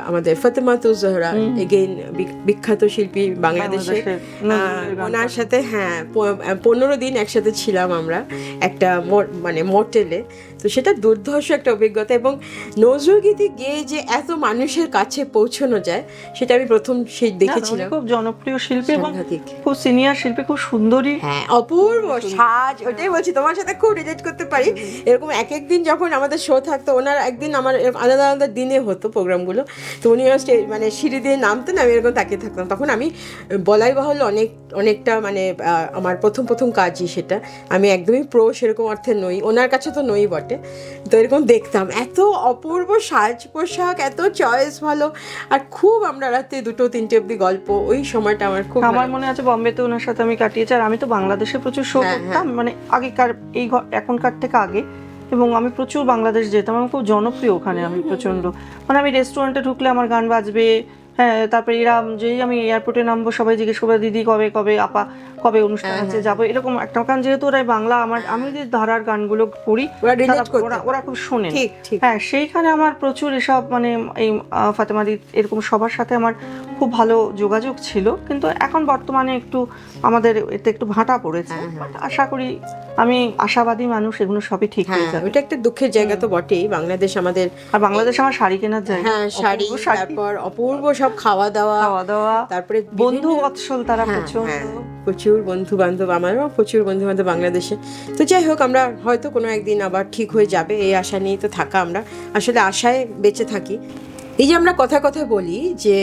আমাদের ফাতেমাতুজ জোহরা, এগেইন বিখ্যাত শিল্পী বাংলাদেশে, ওনার সাথে 15 দিন একসাথে ছিলাম আমরা একটা মানে মোটেলে। তো সেটা দুর্ধর্ষ একটা অভিজ্ঞতা, এবং নজরুলগীতি গেয়ে যে এত মানুষের কাছে পৌঁছানো যায় সেটা আমি প্রথম সেই দেখেছিলাম। খুব জনপ্রিয় শিল্পী এবং খুব সিনিয়র শিল্পী, খুব সুন্দরী, অপূর্ব সাজ। ওটাই বলছি, তোমার সাথে খুব রিলেট করতে পারি। এরকম এক একদিন যখন আমাদের শো থাকতো, ওনার একদিন আমার আলাদা আলাদা দিনে হতো প্রোগ্রামগুলো, তো উনি মানে সিঁড়ি দিয়ে নামতেন, আমি এরকম তাকিয়ে থাকতাম। তখন আমি বলাই বাহুল্য অনেকটা মানে আমার প্রথম কাজই সেটা, আমি একদমই প্রো সেরকম অর্থে নই, ওনার কাছে তো নই বটে। তো এরকম দেখতাম, এত অপূর্ব সাজ পোশাক, এত চয়েস ভালো, আর খুব আমরা রাতে 2-3 অব্দি গল্প, ওই সময়টা আমার খুব আমার মনে আছে বম্বেতে ওনার সাথে আমি কাটিয়েছি। আর আমি তো বাংলাদেশে প্রচুর শো করতাম, মানে আগেকার এখনকার থেকে আগে, এবং আমি প্রচুর বাংলাদেশ যেতাম। আমি খুব জনপ্রিয় ওখানে, আমি প্রচন্ড, মানে আমি রেস্টুরেন্টে ঢুকলে আমার গান বাজবে। হ্যাঁ, তারপরে এরা যেই আমি এয়ারপোর্টে নামবো সবাই জিজ্ঞেস করবে দিদি কবে কবে, আপা কবে অনুষ্ঠান আছে, যাবো, এরকম একটা। কারণ যেহেতু ওরাই বাংলা, আমি যে ধারার গানগুলো করি ওরা খুব শোনেন। হ্যাঁ, সেইখানে আমার প্রচুর এসব মানে এই ফাতেমাদি এরকম সবার সাথে আমার খুব ভালো যোগাযোগ ছিল। কিন্তু এখন বর্তমানে একটু আমাদের এতে একটু ভাটা পড়েছে। আশা করি, আমি আশাবাদী মানুষ, এগুলো সবই ঠিক হয়ে যাবে। ওটা একটা দুঃখের জায়গা তো বটেই বাংলাদেশ আমাদের। আর বাংলাদেশ আমার শাড়ি কেনার জায়গা। হ্যাঁ, শাড়ি, তারপর অপূর্ব সব খাওয়া দাওয়া, তারপরে বন্ধু বৎসল তারা প্রচুর বন্ধু বান্ধব, আমারও প্রচুর বন্ধু বান্ধব বাংলাদেশে। তো যাই হোক, আমরা হয়তো কোনো একদিন আবার ঠিক হয়ে যাবে, এই আশা নিয়েই তো থাকা। আমরা আসলে আশায় বেঁচে থাকি। এই যে আমরা কথা বলি যে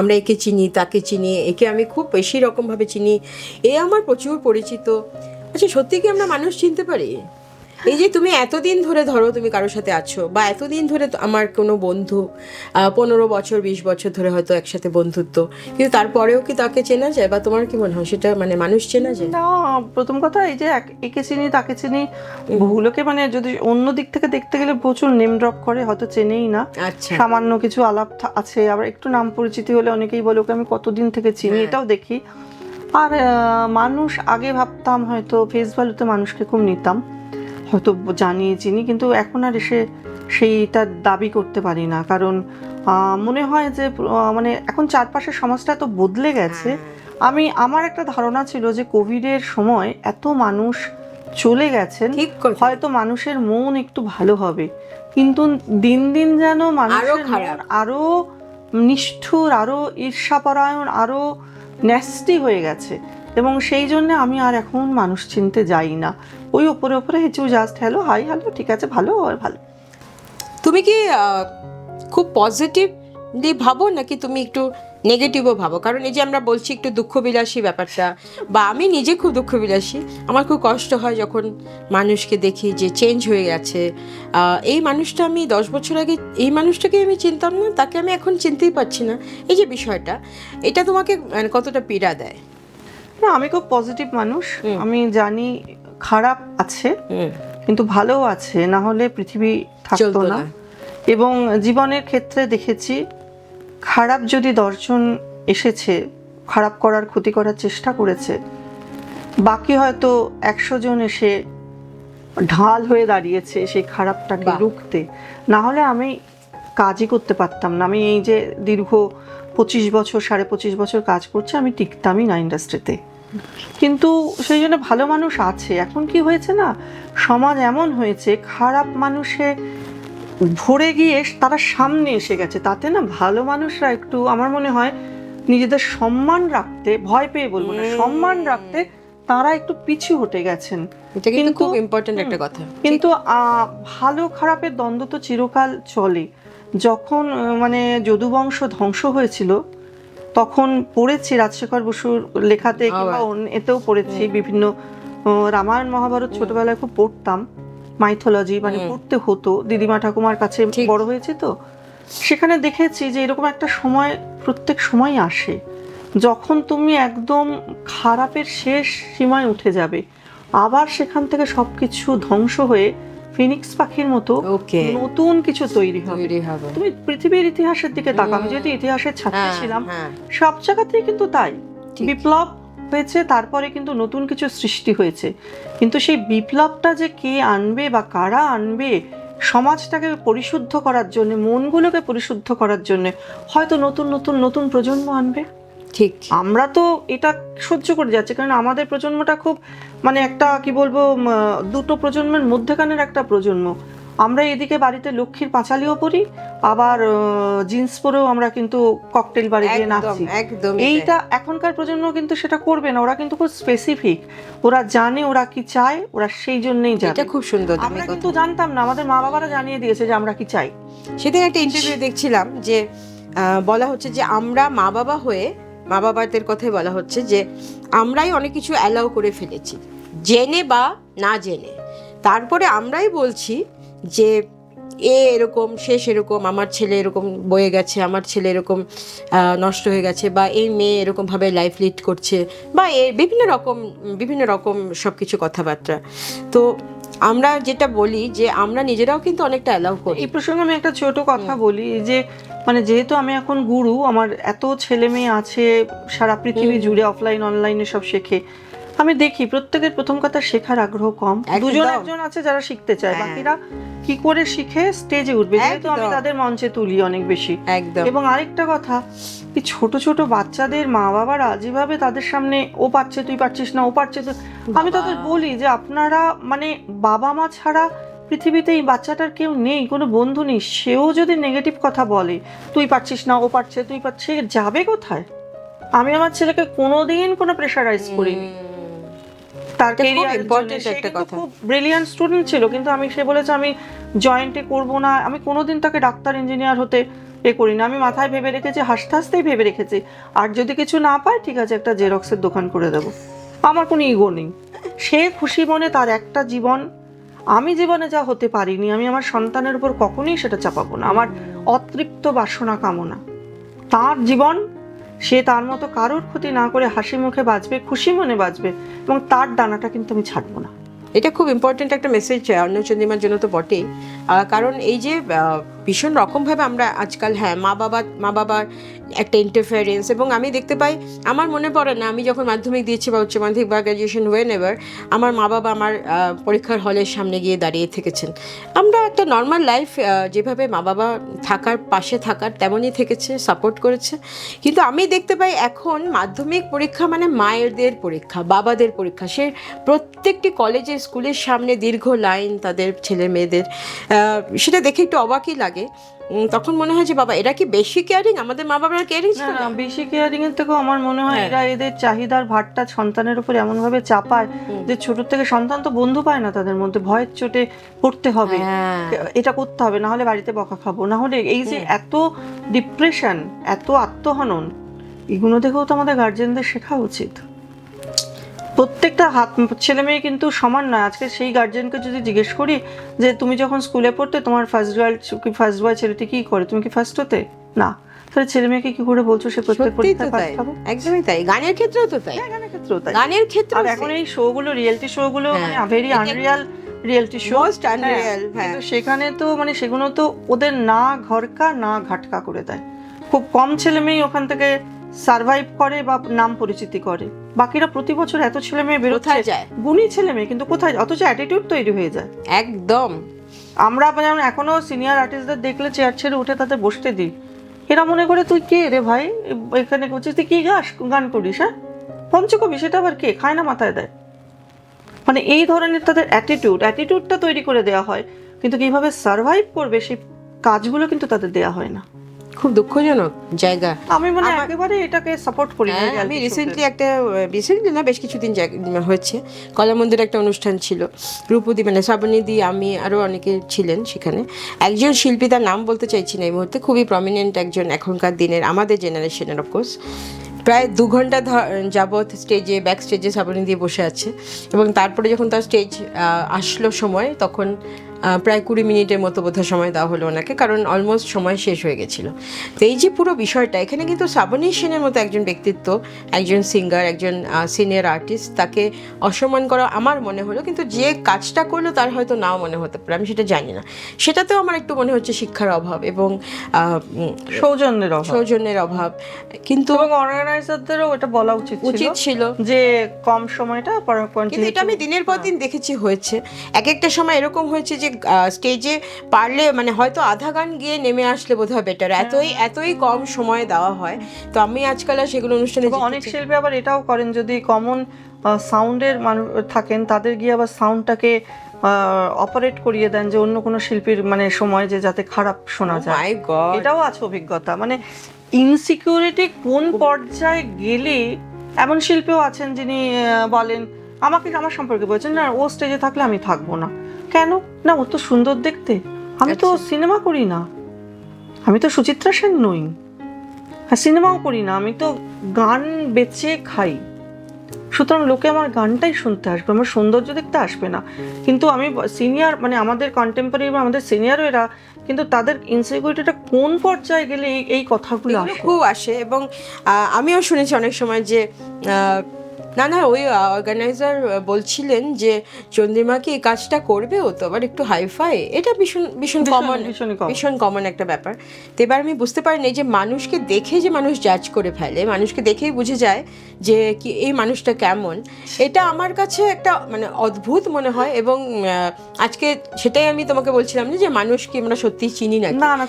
আমরা একে চিনি, তাকে চিনি, একে আমি খুব বেশি রকমভাবে চিনি, এ আমার প্রচুর পরিচিত। আচ্ছা, সত্যি কি আমরা মানুষ চিনতে পারি? এই যে তুমি এতদিন ধরে ধরো তুমি কারোর সাথে আছো, বা এতদিন ধরে আমার কোনো বন্ধু 15 বছর 20 বছর ধরে হয়তো একসাথে বন্ধুত্ব, কিন্তু তারপরেও কি তাকে চেনা যায়, বা তোমার কি মনে হয় সেটা মানে মানুষ চেনা যায়? না, প্রথম কথা এই যে একে চিনি তাকে চিনি, বহুলোকে মানে যদি অন্য দিক থেকে দেখতে গেলে প্রচুর নেম ড্রপ করে, হয়তো চেনেই না। আচ্ছা, সামান্য কিছু আলাপ আছে, আবার একটু নাম পরিচিতি হলে অনেকেই বলে ওকে আমি কতদিন থেকে চিনি, এটাও দেখি। আর মানুষ আগে ভাবতাম হয়তো ফেস ভ্যালুতে মানুষকে খুব নিতাম, হয়তো জানিয়ে চিনি, কিন্তু এখন আর এসে সেইটা দাবি করতে পারি না। কারণ মনে হয় যে মানে এখন চারপাশের সমাজটা এত বদলে গেছে। আমার একটা ধারণা ছিল যে কোভিডের সময় এত মানুষ চলে গেছেন, হয়তো মানুষের মন একটু ভালো হবে, কিন্তু দিন দিন যেন মানুষের আরো নিষ্ঠুর, আরো ঈর্ষাপরায়ণ, আরো ন্যাস্টি হয়ে গেছে। এবং সেই জন্য আমি আর এখন মানুষ চিনতে যাই না, ওই ওপরে হেঁচু জাস্ট হ্যালো হাই হ্যালো ঠিক আছে ভালো আর ভালো। তুমি কি খুব পজিটিভলি ভাবো, নাকি তুমি একটু নেগেটিভও ভাবো? কারণ এই যে আমরা বলছি একটু দুঃখবিলাসী ব্যাপারটা, বা আমি নিজে খুব দুঃখবিলাসী, আমার খুব কষ্ট হয় যখন মানুষকে দেখি যে চেঞ্জ হয়ে গেছে। এই মানুষটা আমি 10 বছর আগে এই মানুষটাকে আমি চিনতাম না, তাকে আমি এখন চিনতেই পারছি না। এই যে বিষয়টা, এটা তোমাকে কতটা পীড়া দেয়? না, আমি খুব পজিটিভ মানুষ। আমি জানি খারাপ আছে কিন্তু ভালো আছে, না হলে পৃথিবী থাকতো না। এবং জীবনের ক্ষেত্রে দেখেছি, খারাপ যদি 10 জন এসেছে খারাপ করার, ক্ষতি করার চেষ্টা করেছে, বাকি হয়তো 100 জন এসে ঢাল হয়ে দাঁড়িয়েছে সেই খারাপটাকে রুখতে, না হলে আমি কাজই করতে পারতাম না। আমি এই যে দীর্ঘ 25 বছর 25.5 বছর কাজ করছি, আমি টিকতামই না ইন্ডাস্ট্রিতে। কিন্তু সেই জন্য ভালো মানুষ আছে। এখন কি হয়েছে না, সমাজ এমন হয়েছে খারাপ মানুষে ভরে গিয়ে তারা সামনে এসে গেছে, তাতে না ভালো মানুষরা একটু আমার মনে হয় নিজেদের সম্মান রাখতে, ভয় পেয়ে বলবো না, সম্মান রাখতে তারা একটু পিছু হটে গেছেন। এটা কিন্তু খুব ইম্পর্টেন্ট একটা কথা। কিন্তু ভালো খারাপের দ্বন্দ্ব তো চিরকাল চলে। যখন মানে যদুবংশ ধ্বংস হয়েছিল তখন পড়েছি রাজশেখর বসুর লেখাতে, কিংবা এতেও পড়েছি বিভিন্ন রামায়ণ মহাভারত ছোটবেলায় খুব পড়তাম, মাইথোলজি মানে পড়তে হতো, দিদিমা ঠাকুমার কাছে বড় হয়েছে, তো সেখানে দেখেছি যে এরকম একটা সময় প্রত্যেক সময় আসে, যখন তুমি একদম খারাপের শেষ সীমায় উঠে যাবে, আবার সেখান থেকে সবকিছু ধ্বংস হয়ে ফিনিক্স পাখির মতো Okay. নতুন কিছু তৈরি হবে। তৈরি হবে। তুমি পৃথিবীর ইতিহাসের দিকে তাকাও, আমি যেহেতু ইতিহাসের ছাত্রী হ্যাঁ, ছিলাম, হ্যাঁ। সব জায়গাতেই কিন্তু তাই ঠিক। বিপ্লব হয়েছে, তারপরে কিন্তু নতুন কিছু সৃষ্টি হয়েছে, কিন্তু সেই বিপ্লবটা যে কে আনবে বা কারা আনবে, সমাজটাকে পরিশুদ্ধ করার জন্য, মনগুলোকে পরিশুদ্ধ করার জন্য হয়তো নতুন নতুন নতুন প্রজন্ম আনবে। ঠিক। আমরা তো এটা সহ্য করে যাচ্ছি, কারণ আমাদের প্রজন্মটা খুব মানে একটা কি বলবো, দুটো প্রজন্মের মধ্যেখানের একটা প্রজন্ম। আমরা এদিকে বাড়িতে লক্ষ্মীর পাঁচালিও পরি, আবার জিন্স পরেও আমরা কিন্তু ককটেল বাড়ি গিয়ে একদম নাচছি। একদম এইটা এখনকার প্রজন্ম কিন্তু সেটা করবে না, ওরা কিন্তু খুব স্পেসিফিক, ওরা জানে ওরা কি চায়, ওরা সেই জন্যই যাবে। এটা খুব সুন্দর তুমি আমরা কথা। কিন্তু জানতাম না, আমাদের মা বাবারা জানিয়ে দিয়েছে যে আমরা কি চাই। সেদিন একটা ইন্টারভিউ দেখছিলাম যে বলা হচ্ছে যে আমরা মা বাবা হয়ে, মা বাবাদের কথাই বলা হচ্ছে যে আমরাই অনেক কিছু অ্যালাউ করে ফেলেছি, জেনে বা না জেনে। তারপরে আমরাই বলছি যে এরকম, সে সেরকম, আমার ছেলে এরকম বয়ে গেছে, আমার ছেলে এরকম নষ্ট হয়ে গেছে, বা এই মেয়ে এরকমভাবে লাইফ লিড করছে, বা বিভিন্ন রকম সব কিছু কথাবার্তা। তো আমরা যেটা বলি যে আমরা নিজেরাও কিন্তু অনেকটা অ্যালাউ করি। এই প্রসঙ্গে আমি একটা ছোট কথা বলি, যে মানে যেহেতু আমি এখন গুরু, আমার এত ছেলে মেয়ে আছে সারা পৃথিবী জুড়ে, অফলাইন অনলাইনে সব শেখে, আমি দেখি প্রত্যেকের প্রথম কথা শেখার আগ্রহ কম। একদম। দুজন একজন আছে যারা শিখতে চায়, হ্যাঁ। বাকিরা কি করে শিখে স্টেজে উঠবে, যেহেতু আমি একদম। তাদের মঞ্চে তুলি অনেক বেশি। একদম। এবং আরেকটা কথা, এই ছোট ছোট বাচ্চাদের মা বাবারা যেভাবে তাদের সামনে ও পারছে তুই পারছিস না, ও পারছে তো, আমি তাদের বলি যে আপনারা মানে বাবা মা ছাড়া পৃথিবীতে এই বাচ্চাটার কেউ নেই, কোনো বন্ধু নেই, সেও যদি নেগেটিভ কথা বলে, তুই পারছিস না, ও পারছে তুই পারছিস, যাবে কোথায়? আমি আমার ছেলেকে কোনোদিন কোনো প্রেশারাইজ করিনি তার এটা খুব ক্যারিয়ারের জন্য। important সে একটা কিন্তু কথা। খুব ব্রিলিয়ান্ট স্টুডেন্ট ছিল, কিন্তু সে বলেছে আমি জয়েন্টে করব না, আমি কোনোদিন তাকে ডাক্তার ইঞ্জিনিয়ার হতে করি না। আমি মাথায় ভেবে রেখেছি, হাসতে হাসতেই ভেবে রেখেছি, আর যদি কিছু না পায় ঠিক আছে একটা জেরক্সের দোকান করে দেবো, আমার কোনো ইগো নেই। সে খুশি মনে তার একটা জীবন, আমি জীবনে যা হতে পারিনি আমি আমার সন্তানের উপর কখনোই সেটা চাপাবো না। আমার অতৃপ্ত বাসনা কামনা, তার জীবন, সে তার মতো কারোর ক্ষতি না করে হাসি মুখে বাঁচবে, খুশি মনে বাঁচবে, এবং তার ডানাটা কিন্তু আমি ছাড়বো না। এটা খুব ইম্পর্টেন্ট একটা মেসেজ অন্নচন্দ্রিমার জন্য তো বটেই। কারণ এই যে ভীষণ রকমভাবে আমরা আজকাল, হ্যাঁ, মা বাবার একটা ইন্টারফারেন্স, এবং আমি দেখতে পাই, আমার মনে পড়ে না আমি যখন মাধ্যমিক দিয়েছি বা উচ্চ মাধ্যমিক বা গ্র্যাজুয়েশন হোয়েন এভার, আমার মা বাবা আমার পরীক্ষার হলের সামনে গিয়ে দাঁড়িয়ে থেকেছেন। আমরা একটা নর্মাল লাইফ যেভাবে মা বাবা থাকার পাশে থাকার তেমনই থেকেছে, সাপোর্ট করেছে। কিন্তু আমি দেখতে পাই এখন মাধ্যমিক পরীক্ষা মানে মায়েদের পরীক্ষা, বাবাদের পরীক্ষা। সে প্রত্যেকটি কলেজে স্কুলের সামনে দীর্ঘ লাইন তাদের ছেলে মেয়েদের, সেটা দেখে একটু অবাকই লাগে। তখন মনে হয় যে বাবা এরা কি বেশি কেয়ারিং, আমাদের মা বাবার কেয়ারিং ছিল না না? না, বেশি কেয়ারিং এর থেকেও আমার মনে হয় এরা এদের চাহিদার ভারটা সন্তানের উপর এমন ভাবে চাপায় যে ছোট থেকে সন্তান তো বন্ধু পায় না, তাদের মধ্যে ভয়ের চোটে পড়তে হবে, এটা করতে হবে, না হলে বাড়িতে বকা খাবো, না হলে এই যে এত ডিপ্রেশন, এত আত্মহনন, এগুলো দেখেও তো আমাদের গার্জেনদের শেখা উচিত। প্রত্যেকটা ছেলে মেয়ে কিন্তু সমান নয়। আজকে সেই গার্জেনকে যদি জিজ্ঞেস করি যে তুমি যখন স্কুলে পড়তে তোমার ফার্স্ট বয় ছেলেটি কি করে, তুমি কি ফার্স্ট হতে? না, তাহলে ছেলে মেয়েকে কি করে বলছো সে প্রত্যেক সত্যিই তো পরীক্ষায় তাই, ফার্স্ট হবে? একদমই তাই। গানের ক্ষেত্রেও তো তাই, গানের ক্ষেত্রেও তাই। গানের ক্ষেত্রে আর এখন এই শোগুলো, রিয়েলিটি শোগুলো মানে very unreal reality show, most unreal. হ্যাঁ, কিন্তু সেখানে তো মানে সেগুলো তো ওদের না ঘরকা না ঘাটকা করে দেয়। খুব কম ছেলে মেয়ে ওখান থেকে সার্ভাইভ করে বা নাম পরিচিতি করে, বাকিরা প্রতি বছর এত ছেলে মেয়ে বেরোচ্ছে, কোথায় যায়? গুণী ছেলে মেয়ে, কিন্তু কোথায়, অথচ অ্যাটিটিউড তৈরি হয়ে যায়। একদম। আমরা যেমন এখনো সিনিয়র আর্টিস্টদের দেখলে চেয়ার ছেড়ে উঠে তাদের বসতে দিই, এরা মনে করে তুই কে রে ভাই, এখানে করছিস, তুই কি গান করিস, হ্যাঁ পঞ্চকবি, সেটা আবার কে খায় না, মাথায় দেয়। মানে এই ধরনের তাদের অ্যাটিটিউডটা তৈরি করে দেওয়া হয়, কিন্তু কিভাবে সার্ভাইভ করবে সেই কাজগুলো কিন্তু তাদের দেওয়া হয় না। খুব দুঃখজনক জায়গা। আমি মানে একেবারে এটাকে সাপোর্ট করি না। আমি রিসেন্টলি না, বেশ কিছুদিন হয়েছে, কলামন্দির একটা অনুষ্ঠান ছিল, রূপদি মানে শ্রাবণীদি, আমি আরও অনেকে ছিলেন সেখানে। একজন শিল্পী, তার নাম বলতে চাইছি না এই মুহূর্তে, খুবই প্রমিনেন্ট একজন, এখনকার দিনের আমাদের জেনারেশনের অফকোর্স, প্রায় 2 ঘন্টা যাবৎ স্টেজে, ব্যাক স্টেজে শ্রাবণী দিয়ে বসে আছে, এবং তারপরে যখন তার স্টেজ আসলো সময়, তখন প্রায় 20 মিনিটের মতো বোধহয় সময় দেওয়া হলো ওনাকে, কারণ অলমোস্ট সময় শেষ হয়ে গেছিলো। তো এই যে পুরো বিষয়টা, এখানে কিন্তু শ্রাবণী সেনের মতো একজন ব্যক্তিত্ব, একজন সিঙ্গার, একজন সিনিয়র আর্টিস্ট, তাকে অসম্মান করা আমার মনে হলো। কিন্তু যে কাজটা করলো তার হয়তো নাও মনে হতে পারে, আমি সেটা জানি না। সেটাতেও আমার একটু মনে হচ্ছে শিক্ষার অভাব এবং সৌজন্যের অভাব। কিন্তু অর্গানাইজারদেরও এটা বলা উচিত ছিল যে কম সময়টা, কিন্তু এটা আমি দিনের পর দিন দেখেছি হয়েছে। এক একটা সময় এরকম হয়েছে যে স্টেজে পারলে মানে হয়তো আধা গান গিয়ে নেমে আসলে বোধহয় বেটার, এতই কম সময় দেওয়া হয়। তো আমি আজকাল আর সেগুলো অনুষ্ঠানে অনেক শিল্পী আবার এটাও করেন, যদি কমন সাউন্ডের মানুষ থাকেন তাদের গিয়ে আবার সাউন্ডটাকে অপারেট করিয়ে দেন, যে অন্য কোনো শিল্পীর মানে সময় যে যাতে খারাপ শোনা যায়। এটাও আছে অভিজ্ঞতা। মানে ইনসিকিউরিটি কোন পর্যায়ে গেলে, এমন শিল্পীও আছেন যিনি বলেন, আমার সম্পর্কে বলছেন না ও স্টেজে থাকলে আমি থাকবো না। কেন না? ও তো সুন্দর দেখতে, আমি তো সিনেমা করি না, আমি তো সুচিত্রা সেন নই, হ্যাঁ সিনেমাও করি না, আমি তো গান বেচে খাই, সুতরাং লোকে আমার গানটাই শুনতে আসবে, আমার সৌন্দর্য দেখতে আসবে না। কিন্তু আমি সিনিয়র, মানে আমাদের কন্টেম্পোরারি বা আমাদের সিনিয়রও এরা, কিন্তু তাদের ইনসিকিউরিটিটা কোন পর্যায়ে গেলে এই কথাগুলো খুব আসে। এবং আমিও শুনেছি অনেক সময় যে না ওই অর্গানাইজার বলছিলেন যে চন্দ্রিমা কি এই কাজটা করবেও তো আবার একটু হাইফাই, এটা ভীষণ কমন একটা ব্যাপার। তো এবার আমি বুঝতে পারিনি যে মানুষকে দেখে যে মানুষ জাজ করে ফেলে, মানুষকে দেখেই বুঝে যায় যে কি এই মানুষটা কেমন, এটা আমার কাছে একটা মানে অদ্ভুত মনে হয়। এবং আজকে সেটাই আমি তোমাকে বলছিলাম যে মানুষকে আমরা সত্যিই চিনি না,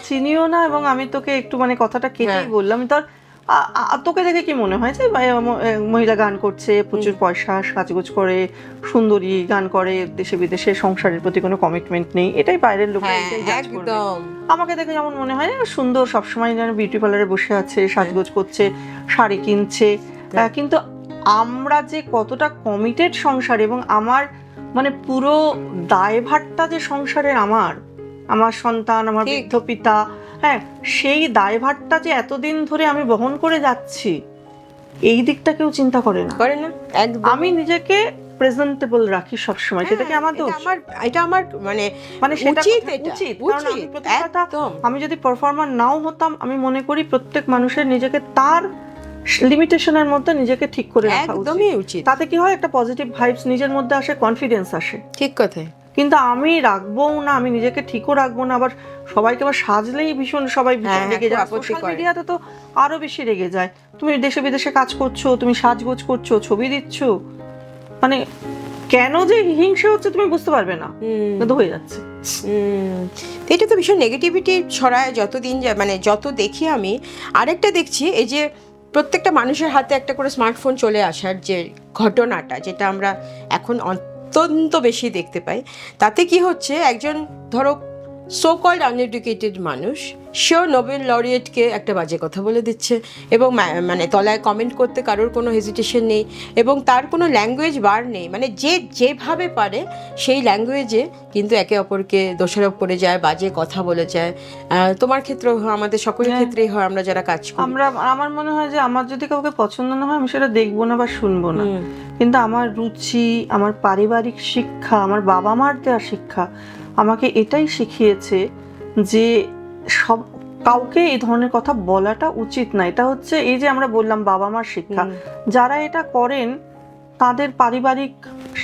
চিনিও না। এবং আমি তোকে একটু মানে কথাটা কেটেই বললাম, তোর তোকে দেখে কি মনে হয় যে মহিলা গান করছে, প্রচুর পয়সা, সাজগোজ করে, সুন্দরী গান করে, দেশে বিদেশে সংসারের প্রতি কোনো কমিটমেন্ট নেই, এটাই বাইরের লোক। আমাকে দেখে যেমন মনে হয় সুন্দর, সবসময় যেন বিউটি পার্লারে বসে আছে, সাজগোজ করছে, শাড়ি কিনছে। কিন্তু আমরা যে কতটা কমিটেড সংসার, এবং আমার মানে পুরো দায়ভারটা যে সংসারের, আমার সন্তান, আমার বৃদ্ধ পিতা, হ্যাঁ সেই দায়ভারটা যে এতদিন ধরে আমি বহন করে যাচ্ছি, এই দিকটা কেউ চিন্তা করে না। আমি নিজেকে প্রেজেন্টেবল রাখি সবসময়, সেটা কি আমার দোষ? এটা আমার মানে উচিত। কারণ আমি প্রথম কথা, আমি যদি পারফর্মার নাও হতাম, আমি মনে করি প্রত্যেক মানুষের নিজেকে তার লিমিটেশনের মধ্যে নিজেকে ঠিক করে রাখা উচিত। তাতে কি হয়, একটা পজিটিভ ভাইবস নিজের মধ্যে আসে, কনফিডেন্স আসে। ঠিক কথা। কিন্তু আমি রাখবো না, আমি নিজেকে ঠিকও রাখবো না, আবার সবাইকে আবার সাজলেই ভীষণ সবাই রেগে যায়। সোশ্যাল মিডিয়াতে তো আরো বেশি রেগে যায়। তুমি দেশে বিদেশে কাজ করছো, তুমি সাজগোজ করছো, ছবি দিচ্ছ, মানে কেন যে হিংসে হচ্ছে তুমি বুঝতে পারবে না, কিন্তু হয়ে যাচ্ছে। এটা তো ভীষণ নেগেটিভিটি ছড়ায় যতদিন যায়, মানে যত দেখি আমি। আরেকটা দেখছি, এই যে প্রত্যেকটা মানুষের হাতে একটা করে স্মার্টফোন চলে আসার যে ঘটনাটা, যেটা আমরা এখন অত্যন্ত বেশি দেখতে পাই, তাতে কি হচ্ছে, একজন ধরো সো কল্ড আনএডুকেটেড মানুষ, সেও নোবেল লরিয়েটকে একটা বাজে কথা বলে দিচ্ছে, এবং মানে তলায় কমেন্ট করতে কারোর কোনো হেজিটেশন নেই, এবং তার কোনো ল্যাঙ্গুয়েজ বার নেই, মানে যে যেভাবে পারে সেই ল্যাঙ্গুয়েজে কিন্তু একে অপরকে দোষারোপ করে যায়, বাজে কথা বলে যায়। তোমার ক্ষেত্রেও হয়, আমাদের সকলের ক্ষেত্রেই হয়, আমরা যারা কাজ করি। আমার মনে হয় যে আমার যদি কাউকে পছন্দ না হয়, আমি সেটা দেখবো না বা শুনবো না। কিন্তু আমার রুচি, আমার পারিবারিক শিক্ষা, আমার বাবা মার দেওয়া শিক্ষা আমাকে এটাই শিখিয়েছে যে সব কাউকে এই ধরনের কথা বলাটা উচিত না। এটা হচ্ছে এই যে আমরা বললাম বাবা মার শিক্ষা, যারা এটা করেন তাদের পারিবারিক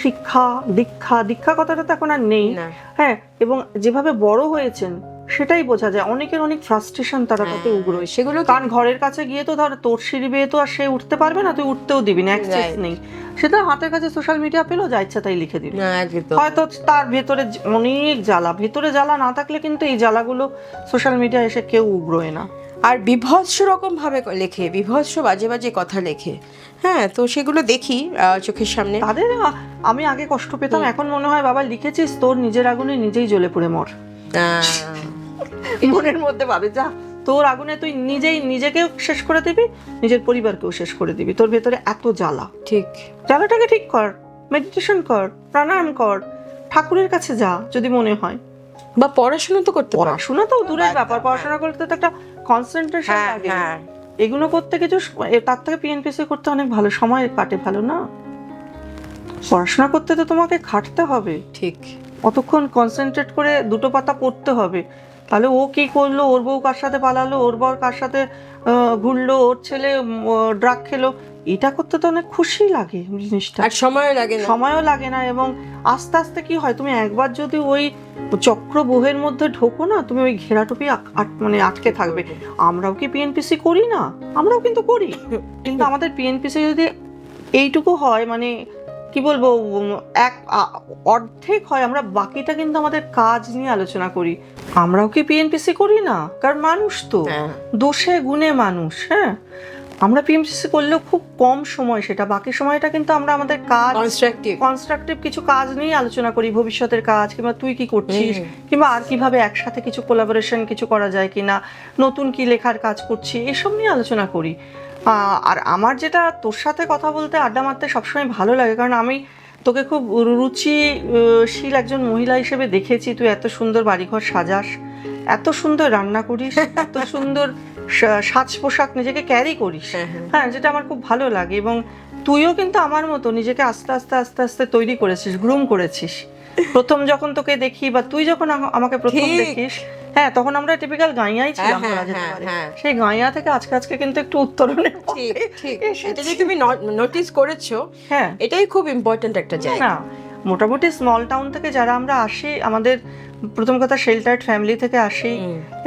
শিক্ষা, দীক্ষা কথাটা তো এখন আর নেই। হ্যাঁ, এবং যেভাবে বড় হয়েছেন সেটাই বোঝা যায়। অনেকের অনেক ফ্রাস্ট্রেশন তারা তাতে উগ্র, সেগুলো কারণ ঘরের কাছে গিয়ে তো ধর তোর সিঁড়ি বেয়ে তো আর সে উঠতে পারবে না, তুই উঠতেও দিবি না, অ্যাক্সেস নেই। সেটা হাতের কাছে সোশ্যাল মিডিয়া পেলো, যা ইচ্ছা তাই লিখে দিল। হয়তো তার ভেতরে অনেক জ্বালা, ভেতরে জ্বালা না থাকলে কিন্তু এই জ্বালাগুলো সোশ্যাল মিডিয়া এসে কেউ উগ্রয় না। আর বিভৎস রকম ভাবে লেখে, বিভৎস বাজে বাজে কথা লেখে। হ্যাঁ, তো সেগুলো দেখি চোখের সামনে। তাদের আমি আগে কষ্ট পেতাম, এখন মনে হয় বাবা লিখেছিস, তোর নিজের আগুনে নিজেই জ্বলে পুড়ে মর। মনের মধ্যে ভাবে যা, তোর আগুনে তুই নিজেই নিজেকেও শেষ করে দিবি, নিজের পরিবারকেও শেষ করে দিবি। তোর ভেতরে এত জ্বালা, ঠিক জ্বালাটাকে ঠিক কর, মেডিটেশন কর, প্রাণায়াম কর, ঠাকুরের কাছে যা যদি মনে হয়, বা পড়াশোনা তো করতে। পড়াশোনা তো দূরের ব্যাপার, পড়াশোনা করতে তো একটা কনসেন্ট্রেশন লাগে। এগুলো করতে কিছু, তার থেকে পিএনপিসি করতে অনেক ভালো সময় কাটে, ভালো না? পড়াশোনা করতে তো তোমাকে খাটতে হবে, ঠিক অতক্ষণ কনসেন্ট্রেট করে দুটো পাতা পড়তে হবে, তাহলে ও কি করলো, ওর বউ কার সাথে পালালো, ওর বর কার সাথে ঘুরলো, ওর ছেলে ড্রাগ খেলো, এটা করতে তো অনেক খুশি লাগে জিনিসটা, আর সময়ও লাগে না। সময়ও লাগে না। এবং আস্তে আস্তে কি হয়, তুমি একবার যদি ওই চক্রব্যূহের মধ্যে ঢোকো না, তুমি ওই ঘেরাটুপি মানে আটকে থাকবে। আমরাও কি পিএনপিসি করি না? আমরাও কিন্তু করি, কিন্তু আমাদের পিএনপিসি যদি এইটুকু হয়, মানে কি বলবো, অর্ধেক হয়, আমরা বাকিটা কিন্তু আমাদের কাজ নিয়ে আলোচনা করি। আমরাও কি পিএনপিসি করি না? কারণ মানুষ তো, দোষে গুণে মানুষ। হ্যাঁ, আমরা পিএমসিসি করলেও খুব কম সময় সেটা, বাকি সময়টা কিন্তু আমরা আমাদের কাজ, কনস্ট্রাকটিভ কিছু কাজ নিয়ে আলোচনা করি, ভবিষ্যতের কাজ, কিংবা তুই কি করছিস, কিংবা আর কিভাবে একসাথে কিছু কোলাবোরেশন কিছু করা যায় কিনা, নতুন কি লেখার কাজ করছি, এসব নিয়ে আলোচনা করি। আর আমার যেটা তোর সাথে কথা বলতে, আড্ডা মারতে সবসময় ভালো লাগে, কারণ আমি তোকে খুব রুচিশীল একজন মহিলা হিসেবে দেখেছি। তুই এত সুন্দর বাড়িঘর সাজাস, এত সুন্দর রান্না করিস, এত সুন্দর সাজ পোশাক নিজেকে ক্যারি করিস, হ্যাঁ, যেটা আমার খুব ভালো লাগে। এবং তুইও কিন্তু আমার মতো নিজেকে আস্তে আস্তে আস্তে আস্তে তৈরি করেছিস, গ্রুম করেছিস। প্রথম যখন তোকে দেখি, বা তুই যখন আমাকে প্রথম দেখিস, হ্যাঁ, তখন আমরা টিপিক্যাল গাঁইয়াই ছিলাম, সেই গাঁইয়া থেকে আজকে কিন্তু একটু উত্তরণের পথে এসেছি। এটা যে তুমি নোটিস করেছো, হ্যাঁ, এটাই খুব ইম্পর্ট্যান্ট একটা জায়গা। মোটামুটি স্মল টাউন থেকে যারা আমরা আসি, আমাদের প্রথম কথা শেল্টার্ড ফ্যামিলি থেকে আসি,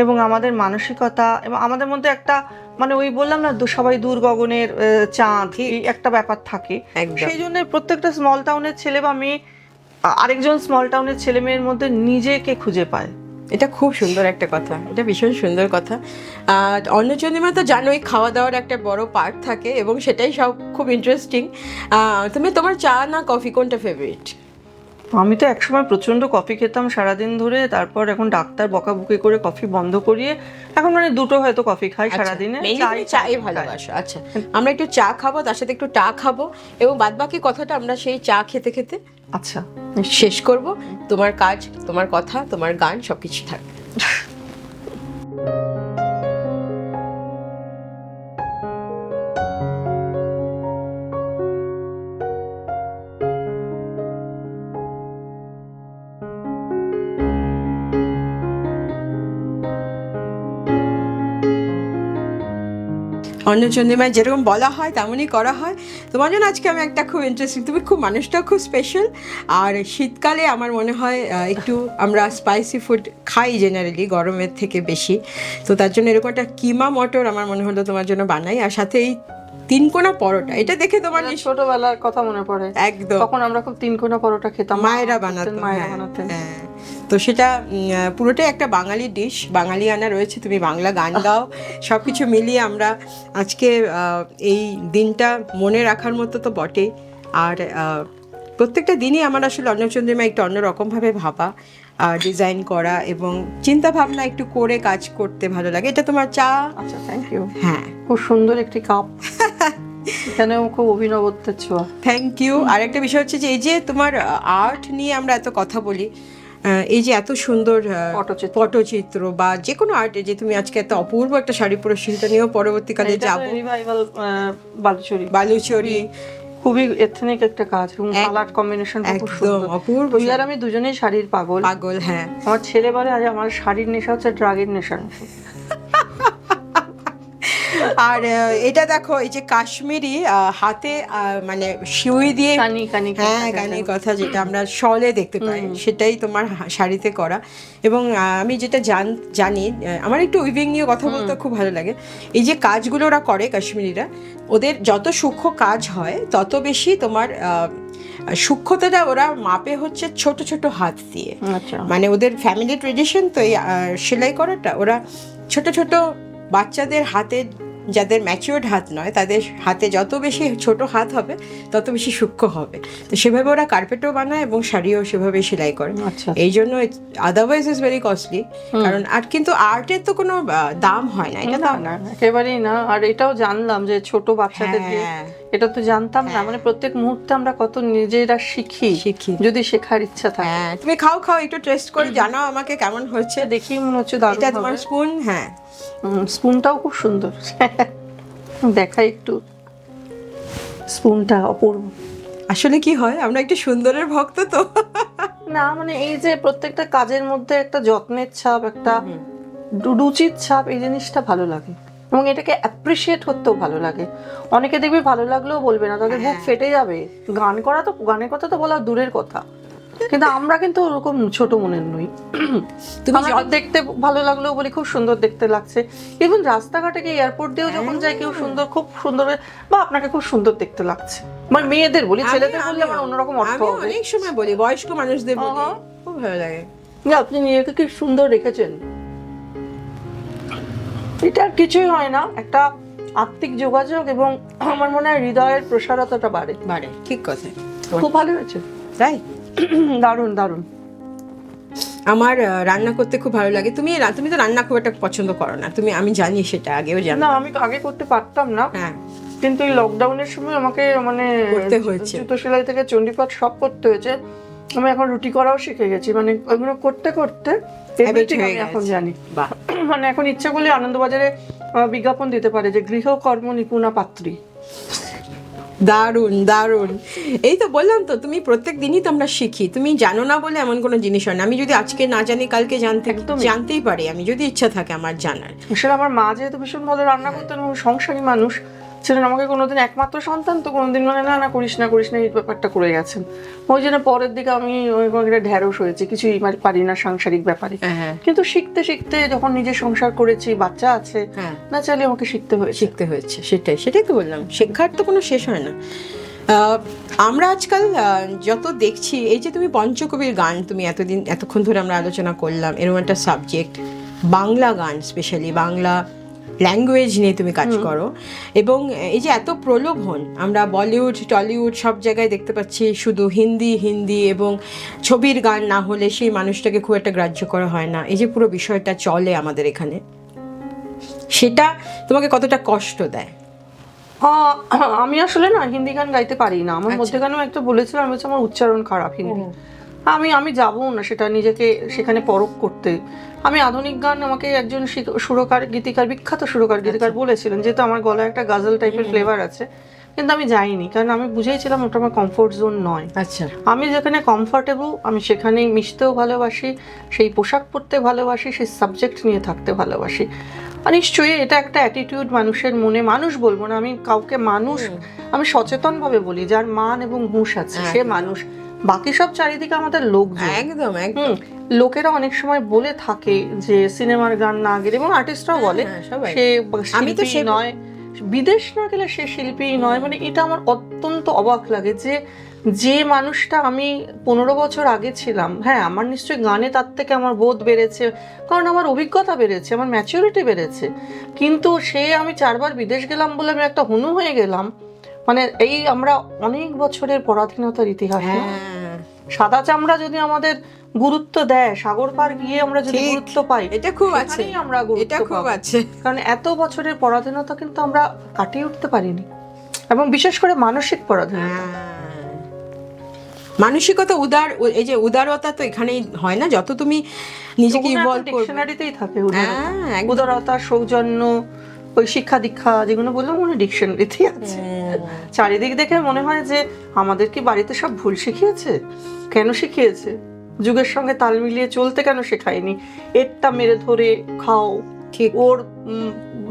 এবং আমাদের মানসিকতা এবং আমাদের মধ্যে একটা, মানে ওই বললাম না, সবাই দূর গগনের চাঁদ, এই একটা ব্যাপার থাকে। সেই জন্য প্রত্যেকটা স্মল টাউনের ছেলে বা মেয়ে আরেকজন স্মল টাউনের ছেলে মেয়ের মধ্যে নিজেকে খুঁজে পায়। এটা খুব সুন্দর একটা কথা, এটা ভীষণ সুন্দর কথা। আর অন্নচন্দ্রিমা তো জানোই, খাওয়া দাওয়ার একটা বড় পার্ট থাকে, এবং সেটাই সব খুব ইন্টারেস্টিং। তুমি তোমার চা না কফি, কোনটা ফেভারিট? আমি তো একসময় প্রচন্ড কফি খেতাম সারাদিন ধরে, তারপর এখন ডাক্তার বকাবকি করে কফি বন্ধ করিয়ে এখন মানে দুটো হয়তো কফি খাই সারাদিনে। চাই ভালোবাসো। আচ্ছা, আমরা একটু চা খাবো, তার সাথে একটু টা খাবো, এবং বাদবাকি কথাটা আমরা সেই চা খেতে খেতে আচ্ছা শেষ করব। তোমার কাজ, তোমার কথা, তোমার গান সবকিছু থাকবে। অন্নচন্দ্রিমায় যেরকম বলা হয় তেমনই করা হয়। তোমার জন্য আজকে আমি একটা খুব ইন্টারেস্টিং, তুমি খুব মানুষটা খুব স্পেশাল। আর শীতকালে আমার মনে হয় একটু আমরা স্পাইসি ফুড খাই জেনারেলি, গরমের থেকে বেশি। তো তার জন্য এরকম একটা কিমা মটর আমার মনে হলো তোমার জন্য বানাই, আর সাথে এই তিনকোনা পরোটা। এটা দেখে তোমার ছোটবেলার কথা মনে পড়ে একদম, তখন আমরা খুব তিনকোনা পরোটা খেতাম, মায়েরা বানাতেন। তো সেটা পুরোটাই একটা বাঙালি ডিশ, বাঙালি আনা রয়েছে। তুমি বাংলা গান গাও, সব কিছু মিলিয়ে আমরা আজকে এই দিনটা মনে রাখার মতো তো বটেই। আর প্রত্যেকটা দিনই আমার আসলে অন্নচন্দ্রিমা একটু অন্যরকমভাবে ভাবা, ডিজাইন করা এবং চিন্তা ভাবনা একটু করে কাজ করতে ভালো লাগে। এটা তোমার চা। আচ্ছা, থ্যাংক ইউ। হ্যাঁ, খুব সুন্দর একটি কাপ, এখানেও খুব অভিনবত্বের ছোঁয়া। Thank you. আর একটা বিষয় হচ্ছে যে এই যে তোমার আর্ট নিয়ে আমরা এত কথা বলি, এই যে এত সুন্দর পটচিত্র বা যে কোনো আর্টে, যে তুমি আজকে এত অপূর্ব একটা শাড়ি পরে, সেটা নিয়েও পরবর্তীকালে যাবো। রিভাইভাল বালুচরি খুবই এথনিক একটা কাজ, এবং কালার কম্বিনেশন একদম অপূর্ব। তুই আর আমি দুজনেই শাড়ির পাগল। হ্যাঁ, আমার ছেলে বলে আজ আমার শাড়ির নেশা হচ্ছে ড্রাগের নেশা। আর এটা দেখো, এই যে কাশ্মীরি হাতে মানে সুই দিয়ে কানি কথা, যেটা আমরা শলে দেখতে পাই, সেটাই তোমার শাড়িতে করা। এবং আমি যেটা জানি, আমার একটু উইভিং নিয়ে কথা বলতে খুব ভালো লাগে। এই যে কাজগুলো ওরা করে কাশ্মীরিরা, ওদের যত সূক্ষ্ম কাজ হয় তত বেশি তোমার সূক্ষ্মতাটা ওরা মাপে হচ্ছে ছোট ছোট হাত দিয়ে। মানে ওদের ফ্যামিলি ট্রেডিশন তো এই সেলাই করাটা, ওরা ছোট ছোট বাচ্চাদের হাতে, যাদের ম্যাচিওর্ড হাত নয়, তাদের হাতে যত বেশি ছোট হাত হবে তত বেশি সূক্ষ্ম হবে। তো সেভাবে ওরা কার্পেটও বানায় এবং শাড়িও সেভাবে সেলাই করে। এই জন্য আদারওয়াইজ ইজ ভেরি কস্টলি। কারণ আর কিন্তু আর্টের তো কোনো দাম হয় না, এটা না, একেবারেই না। আর এটাও জানলাম যে ছোট বাচ্চাদের, এটা তো জানতাম না। মানে প্রত্যেক মুহূর্তে আমরা কত নিজেরা শিখি যদি শেখার ইচ্ছা থাকে। তুমি খাও একটু টেস্ট করে জানাও আমাকে কেমন হচ্ছে। দেখি মনে হচ্ছে দারুণ। এটা তোমার স্পুন? হ্যাঁ, স্পুনটাও খুব সুন্দর, দেখাই একটু। স্পুনটা অপূর্ব। আসলে কি হয়, আমরা একটু সুন্দরের ভক্ত তো না, মানে এই যে প্রত্যেকটা কাজের মধ্যে একটা যত্নের ছাপ, একটা রুচির ছাপ, এই জিনিসটা ভালো লাগে এবং এটাকে অ্যাপ্রিসিয়েট করতেও ভালো লাগে। অনেকে দেখবে ভালো লাগলেও বলবে না, তাদের বুক ফেটে যাবে। গানের কথা তো বলা দূরের কথা, কিন্তু আমরা কিন্তু ওরকম ছোট মনের নই। তুমি দেখতে ভালো লাগলেও বলি খুব সুন্দর দেখতে লাগছে। ইভেন রাস্তাঘাটে গিয়ে এয়ারপোর্ট দিয়েও যখন যায় কেউ সুন্দর, খুব সুন্দর, বা আপনাকে খুব সুন্দর দেখতে লাগছে, মানে মেয়েদের বলি, ছেলেদের বললে আমার অন্যরকম অর্থ হবে। অনেক সময় বলি, বয়স্ক মানুষদের বলি, খুব ভালো লাগে যে আপনি নিজেকে কি সুন্দর রেখেছেন। এটা কিছুই হয় না, একটা আত্মিক যোগাযোগ এবং আমার মনে হয় হৃদয়ের প্রসারতাটা বাড়ে। ঠিক কথা, খুব ভালো হয়েছে, তাই দারুণ দারুণ। আমার রান্না করতে খুব ভালো লাগে। তুমি তো রান্না খুব একটা পছন্দ করো না, আমি জানি, সেটা আগেও জানি। না, আমি আগে করতে পারতাম না, হ্যাঁ, কিন্তু এই লকডাউনের সময় আমাকে মানে করতে হয়েছে। জুতো সেলাই থেকে চণ্ডীপাঠ সব করতে হয়েছে। আমি এখন রুটি করাও শিখে গেছি, মানে ওইগুলো করতে করতে everything আমি এখন জানি। মানে এখন ইচ্ছা করলে আনন্দবাজারে বিজ্ঞাপন দিতে পারে যে গৃহকর্ম নিপুণা পাত্রী। দারুণ দারুণ। এই তো বললাম তো, তুমি প্রত্যেক দিনই তো আমরা শিখি। তুমি জানো না বলে এমন কোনো জিনিস হয় না। আমি যদি আজকে না জানি, কালকে জানতেই পারি, আমি যদি ইচ্ছা থাকে আমার জানার। আসলে আমার মা যেহেতু ভীষণ ভালো রান্না করতেন এবং সংসারী মানুষ ছিলেন, আমাকে কোনোদিন একমাত্র সন্তান তো কোনোদিন মানে না করিস না এই ব্যাপারটা করে গেছেন। ওই জন্য পরের দিকে আমি ওই ঢ্যাঁড়স হয়েছে, কিছুই পারি না সাংসারিক ব্যাপারে। কিন্তু শিখতে শিখতে যখন নিজের সংসার করেছি, বাচ্চা আছে, না চাইলে আমাকে শিখতে হয়েছে। সেটাই তো বললাম, শিক্ষার তো কোনো শেষ হয় না। আমরা আজকাল যত দেখছি, এই যে তুমি পঞ্চকবির গান, তুমি এতক্ষণ ধরে আমরা আলোচনা করলাম, এরকম একটা সাবজেক্ট, বাংলা গান, স্পেশালি বাংলা ল্যাঙ্গুয়েজ নিয়ে তুমি কাজ করো, এবং এই যে এত প্রলোভন, আমরা বলিউড টলিউড সব জায়গায় দেখতে পাচ্ছি শুধু হিন্দি এবং ছবির গান না হলে সেই মানুষটাকে খুব একটা গ্রাহ্য করা হয় না। এই যে পুরো বিষয়টা চলে আমাদের এখানে, সেটা তোমাকে কতটা কষ্ট দেয়? আমি আসলে না হিন্দি গান গাইতে পারি না। আমার মধ্যেখানেও একটা বলেছিলাম, আমি আমার উচ্চারণ খারাপ হিন্দি। আমি যাবো না সেটা নিজেকে সেখানে পরখ করতে। আমি আধুনিক গান, আমাকে একজন বিখ্যাত সুরকার গীতিকার বলেছিলেন, যেহেতু আমার গলায় একটা গাজল টাইপের ফ্লেভার আছে, কিন্তু আমি যাইনি, কারণ আমি বুঝেছিলাম ওটা আমার কমফোর্ট জোন নয়। আচ্ছা, আমি যেখানে কমফোর্টেবল, আমি সেখানেই মিশতেও ভালোবাসি, সেই পোশাক পরতে ভালোবাসি, সেই সাবজেক্ট নিয়ে থাকতে ভালোবাসি। নিশ্চয়ই এটা একটা অ্যাটিটিউড মানুষের মনে, মানুষ বলবো না, আমি কাউকে মানুষ, আমি সচেতনভাবে বলি, যার মান এবং হুঁশ আছে সে মানুষ। বাকি সব চারিদিকে আমাদের লোকজন, একদম লোকেরা অনেক সময় বলে থাকে যে সিনেমার গান না গেলে, এবং আর্টিস্টরাও বলে সে শিল্পী নয়, বিদেশ না গেলে সে শিল্পী নয়। মানে এটা আমার অত্যন্ত অবাক লাগে যে মানুষটা আমি 15 বছর আগে ছিলাম, হ্যাঁ আমার নিশ্চয়ই গানে তার থেকে আমার বোধ বেড়েছে, কারণ আমার অভিজ্ঞতা বেড়েছে, আমার ম্যাচুরিটি বেড়েছে, কিন্তু আমি 4 বার বিদেশ গেলাম বলে আমি একটা হনু হয়ে গেলাম। মানে এই আমরা অনেক বছরের পরাধীনতার ইতিহাস, সাদা চামড়া যদি আমাদের গুরুত্ব দেয়, সাগর পার গিয়ে আমরা যদি গুরুত্ব পাই, এটা খুব আছে, আমরা গুরুত্ব পাবো। কারণ এত বছরের পরাধীনতা কিন্তু আমরা কাটিয়ে উঠতে পারিনি, এবং বিশেষ করে মানসিক পরাধীনতা। মানসিকতা এই যে উদারতা তো এখানেই হয় না, যত তুমি নিজেকে ইভলভ করবে, ডিকশনারিতেই থাকে উদারতা, সৌজন্য, ওই শিক্ষা দীক্ষা যেগুলো বললাম মনে ডিকশনারিতেই আছে। চারিদিক দেখে মনে হয় যে আমাদের কি বাড়িতে সব ভুল শিখিয়েছে? কেন শিখিয়েছে? যুগের সঙ্গে তাল মিলিয়ে চলতে কেন শেখায়নি? এরটা মেরে ধরে খাও, ওর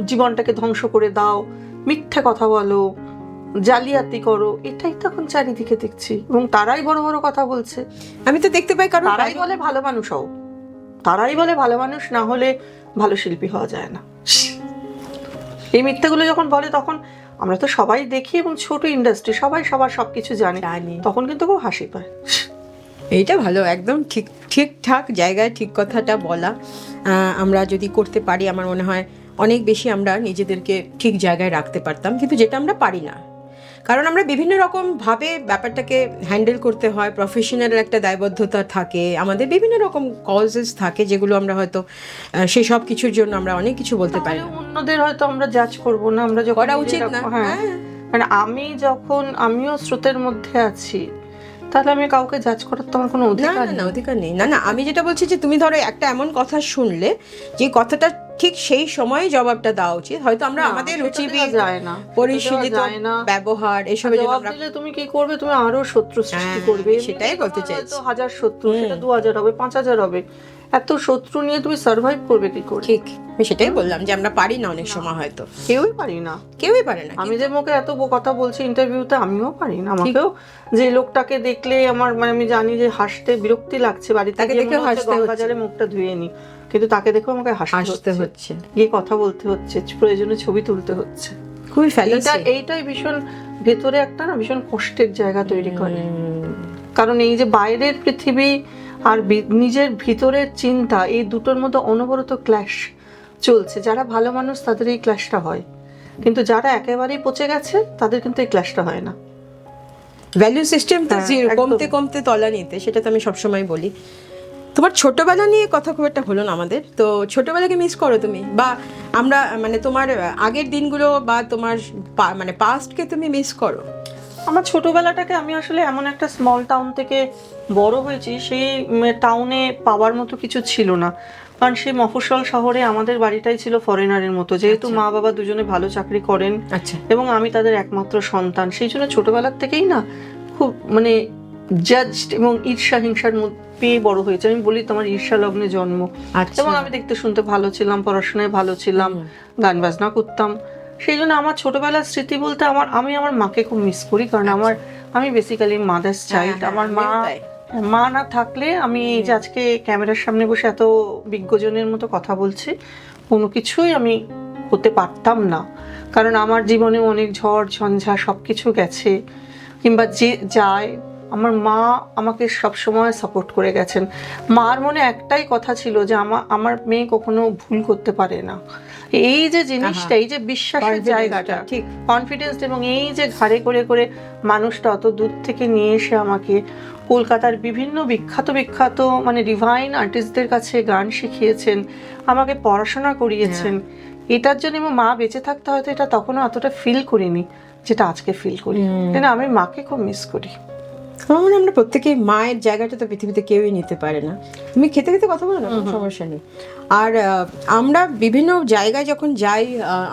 জীবনটাকে ধ্বংস করে দাও, মিথ্যে কথা বলো, জালিয়াতি করো, এটাই তো এখন চারিদিকে দেখছি, এবং তারাই বড় বড় কথা বলছে। আমি তো দেখতে পাই, কারণ তারাই বলে ভালো মানুষ হও, তারাই বলে ভালো মানুষ না হলে ভালো শিল্পী হওয়া যায় না। এই মিথ্যেগুলো যখন বলে, তখন আমরা তো সবাই দেখি, এবং ছোট ইন্ডাস্ট্রি, সবাই সবার সবকিছু জানি, তখন কিন্তু খুব হাসি পায়। এইটা ভালো, একদম ঠিকঠাক জায়গায় ঠিক কথাটা বলা। আমরা যদি করতে পারি, আমার মনে হয় অনেক বেশি আমরা নিজেদেরকে ঠিক জায়গায় রাখতে পারতাম, কিন্তু যেটা আমরা পারি না, কারণ আমরা বিভিন্ন রকম ভাবে ব্যাপারটাকে হ্যান্ডেল করতে হয়। প্রফেশনাল একটা দায়বদ্ধতা থাকে, আমাদের বিভিন্ন রকম কজেস থাকে, যেগুলো আমরা হয়তো সেই সব কিছুর জন্য আমরা অনেক কিছু বলতে পারি না। অন্যদের হয়তো আমরা জাজ করব না, আমরা যখন করা উচিত না। হ্যাঁ, মানে আমিও স্রোতের মধ্যে আছি, তাহলে আমি কাউকে জাজ করার তো আমার কোনো অধিকার নেই। না, আমি যেটা বলছি যে তুমি ধরো একটা এমন কথা শুনলে, যে কথাটা ঠিক সেই সময়ে জবাবটা দেওয়া উচিত। হয়তো আমরা আমাদের রুচি যায় না, পরিশীলিত যায় না ব্যবহার এসবের জন্য জবাব আমরা দিলে তুমি কি করবে, তুমি আরো শত্রু সৃষ্টি করবে। সেটাই বলতে চাইছি। তো 1000 শত্রু, সেটা 2000 হবে, 5000 হবে, এত শত্রু নিয়ে তুমি সার্ভাইভ করবে কি করে? ঠিক, আমি সেটাই বললাম যে আমরা পারি না অনেক সময়, হয়তো কেউই পারি না, কেউই পারে না। আমি যে মুখে এত কথা বলছি ইন্টারভিউতে, আমিও পারি না। আমাকেও যে লোকটাকে দেখলে আমার মানে আমি জানি যে হাসতে বিরক্তি লাগছে, বাড়িতে তাকে দেখে হাসতে হচ্ছে, বাজারে মুখটা ধুয়ে নি, কিন্তু তাকে দেখেও আমাকে হাসতে হচ্ছে, গিয়ে কথা বলতে হচ্ছে, প্রয়োজনে ছবি তুলতে হচ্ছে। খুবই ফ্যালাসি। এইটাই ভীষণ ভেতরে একটা না ভীষণ কষ্টের জায়গা তৈরি করে। কারণ এই যে বাইরের পৃথিবী আর নিজের ভিতরের চিন্তা, এই দুটোর মধ্যে অনবরত ক্ল্যাশ চলছে। যারা ভালো মানুষ তাদের এই ক্ল্যাশটা হয়, কিন্তু যারা একেবারেই পচে গেছে তাদের কিন্তু এই ক্ল্যাশটা হয় না। ভ্যালু সিস্টেম তো জিরো, কমতে কমতে তলানিতে, সেটা তো আমি সবসময় বলি। তোমার ছোটবেলা নিয়ে কথা খুব একটা হলো না আমাদের, তো ছোটবেলাকে মিস করো তুমি, বা আমরা মানে তোমার আগের দিনগুলো বা তোমার মানে পাস্টকে তুমি মিস করো? আমার ছোটবেলাটাকে আমি আসলে এমন একটা স্মল টাউন থেকে বড় হয়েছি, সেই টাউনে পাওয়ার মতো কিছু ছিল না। কারণ সেই মফস্বল শহরে আমাদের বাড়িটাই ছিল ফরেনারের মতো, যেহেতু মা বাবা দুজনে ভালো চাকরি করেন এবং আমি তাদের একমাত্র সন্তান। সেই জন্য ছোটবেলার থেকেই না খুব মানে জাজড এবং ঈর্ষা হিংসার পেয়ে বড় হয়েছে। আমি বলি তোমার ঈর্ষা লগ্নে জন্ম। এবং আমি দেখতে শুনতে ভালো ছিলাম, পড়াশোনায় ভালো ছিলাম, গান বাজনা করতাম। সেই জন্য আমার ছোটবেলার স্মৃতি বলতে আমি আমার মাকে খুব মিস করি। কারণ আমি বেসিক্যালি মাদার্স চাইল্ড। আমার মা না থাকলে আমি এই যে আজকে ক্যামেরার সামনে বসে এত বিজ্ঞজনের মতো কথা বলছি, কোনো কিছুই আমি হতে পারতাম না। কারণ আমার জীবনে অনেক ঝড় ঝঞ্ঝা সব কিছু গেছে, কিংবা যে যায়, আমার মা আমাকে সবসময় সাপোর্ট করে গেছেন। মার মনে একটাই কথা ছিল যে আমার মেয়ে কখনো ভুল করতে পারে না। এই যে জিনিসটা, এই যে বিশ্বাসের জায়গাটা, ঠিক কনফিডেন্স, এবং এই যে ঘাড়ে করে করে মানুষটা অত দূর থেকে নিয়ে এসে আমাকে কলকাতার বিভিন্ন বিখ্যাত মানে ডিভাইন আর্টিস্টদের কাছে গান শিখিয়েছেন, আমাকে পড়াশোনা করিয়েছেন। এটার জন্য এবং মা বেঁচে থাকতে হয়তো এটা তখনও অতটা ফিল করিনি যেটা আজকে ফিল করি। তাই না, আমি মাকে খুব মিস করি। মানে আমরা প্রত্যেকেই মায়ের জায়গাটা তো পৃথিবীতে কেউই নিতে পারে না। তুমি খেতে খেতে কথা বলো না, কোনো সমস্যা নেই। আর আমরা বিভিন্ন জায়গায় যখন যাই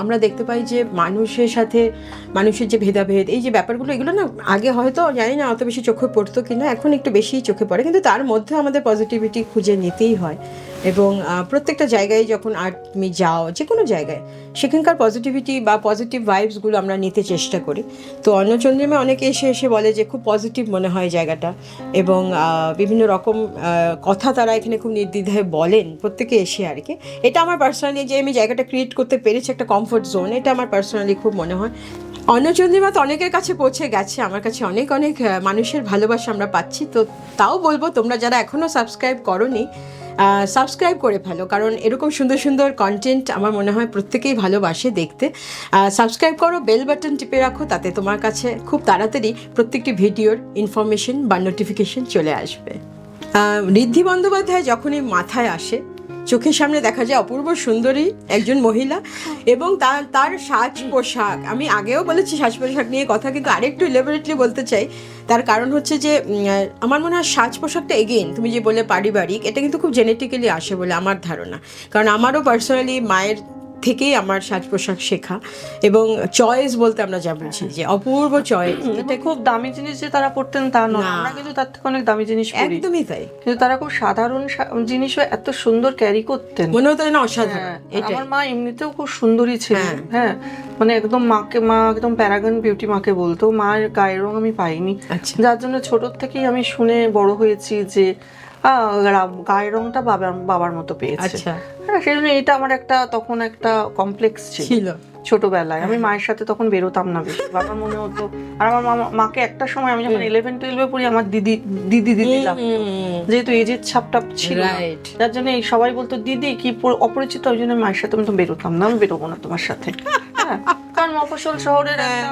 আমরা দেখতে পাই যে মানুষের সাথে মানুষের যে ভেদাভেদ, এই যে ব্যাপারগুলো, এগুলো না আগে হয়তো জানি না অত বেশি চোখে পড়তো কিনা, এখন একটু বেশি চোখে পড়ে, কিন্তু তার মধ্যে আমাদের পজিটিভিটি খুঁজে নিতেই হয়। এবং প্রত্যেকটা জায়গায় যখন তুমি যাও, যে কোনো জায়গায়, সেখানকার পজিটিভিটি বা পজিটিভ ভাইবসগুলো আমরা নিতে চেষ্টা করি। তো অন্নচন্দ্রিমা অনেকে এসে বলে যে খুব পজিটিভ মনে হয় জায়গাটা, এবং বিভিন্ন রকম কথা তারা এখানে খুব নির্দ্বিধায় বলেন প্রত্যেকে এসে আর কি। এটা আমার পার্সোনালি, যে আমি জায়গাটা ক্রিয়েট করতে পেরেছি একটা কমফোর্ট জোন, এটা আমার পার্সোনালি খুব মনে হয়। অন্নচন্দ্রিমা তো অনেকের কাছে পৌঁছে গেছে, আমার কাছে অনেক মানুষের ভালোবাসা আমরা পাচ্ছি। তো তাও বলবো, তোমরা যারা এখনও সাবস্ক্রাইব করোনি, সাবস্ক্রাইব করে ফেলো, কারণ এরকম সুন্দর সুন্দর কন্টেন্ট আমার মনে হয় প্রত্যেকেই ভালোবাসে দেখতে। সাবস্ক্রাইব করো, বেল বাটন টিপে রাখো, তাতে তোমার কাছে খুব তাড়াতাড়ি প্রত্যেকটি ভিডিওর ইনফরমেশন বা নোটিফিকেশন চলে আসবে। ঋদ্ধি বন্দ্যোপাধ্যায় যখনই মাথায় আসে, চোখের সামনে দেখা যায় অপূর্ব সুন্দরী একজন মহিলা, এবং তার সাজ পোশাক, আমি আগেও বলেছি সাজ পোশাক নিয়ে কথা, কিন্তু আরেকটু ইলেবোরেটলি বলতে চাই। তার কারণ হচ্ছে যে আমার মনে হয় সাজ পোশাকটা এগেইন তুমি যে বলে পারিবারিক, এটা কিন্তু খুব জেনেটিক্যালি আসে বলে আমার ধারণা। কারণ আমারও পার্সোনালি মায়ের থেকেই আমার সাজ পোশাক শেখা, এবং চয়েস বলতে আমরা যা বুঝি যে অপূর্ব চয়েস। এটা খুব দামি জিনিস যে তারা পড়তেন তা নয়, আমরা কিন্তু তার থেকে অনেক দামি জিনিস পরি। একদমই তাই। কিন্তু তারা খুব সাধারণ জিনিসও এত সুন্দর ক্যারি করতেন, মনে হতো না অসাধারণ। আমার মা এমনিতেও খুব সুন্দরী ছিলেন, হ্যাঁ, মানে একদম মা একদম প্যারাগন বিউটি মাকে বলতো। মায়ের গায়ের রং আমি পাইনি, যার জন্য ছোটোর থেকেই আমি শুনে বড় হয়েছি যে গায়ের রংটা বাবার মতো পেয়েছে। হ্যাঁ, সেই জন্য এটা আমার তখন একটা কমপ্লেক্স ছিল ছোটবেলায়। আমি মায়ের সাথে তখন বেরোতাম না বেশি, বাবার মনে হতো। আর আমার মাকে একটা সময়, আমি যখন 11-12 পড়ি, আমার দিদি লাগতো, যেহেতু এজের ছাপটা ছিল, যার জন্য সবাই বলতো দিদি কি অপরিচিত, ওই জন্য মায়ের সাথে আমি তো বেরোতাম না, আমি বেরোবো না তোমার সাথে। হ্যাঁ, কারণ মফস্বল শহরের একটা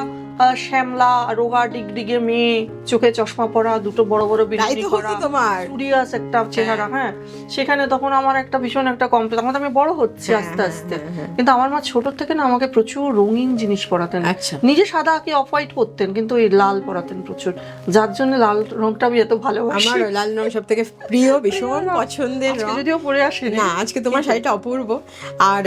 শ্যামলা, রোগা ডিগডিগে মেয়ে, চোখে চশমা পরা, দুটো বড় বড় তাই বিনুনি তো করা, হতো তোমার। সিরিয়াস একটা চেহারা। হ্যাঁ, সেখানে তখন আমার একটা ভীষণ একটা কমপ্লেক্স, আমার তো আমি বড় হচ্ছে আস্তে আস্তে, কিন্তু আমার মা ছোট থেকে না আমাকে প্রচুর রঙিন জিনিস পরাতেন। আচ্ছা। নিজে সাদা কি অফ হোয়াইট পরতেন, কিন্তু এই লাল পরাতেন প্রচুর, যার জন্য লাল রংটা আমি এত ভালোবাসি। আমার লাল রং সব থেকে প্রিয়, ভীষণ পছন্দের আজকে রং। যদিও পরে আসে না, আজকে তোমার শাড়িটা অপূর্ব। আর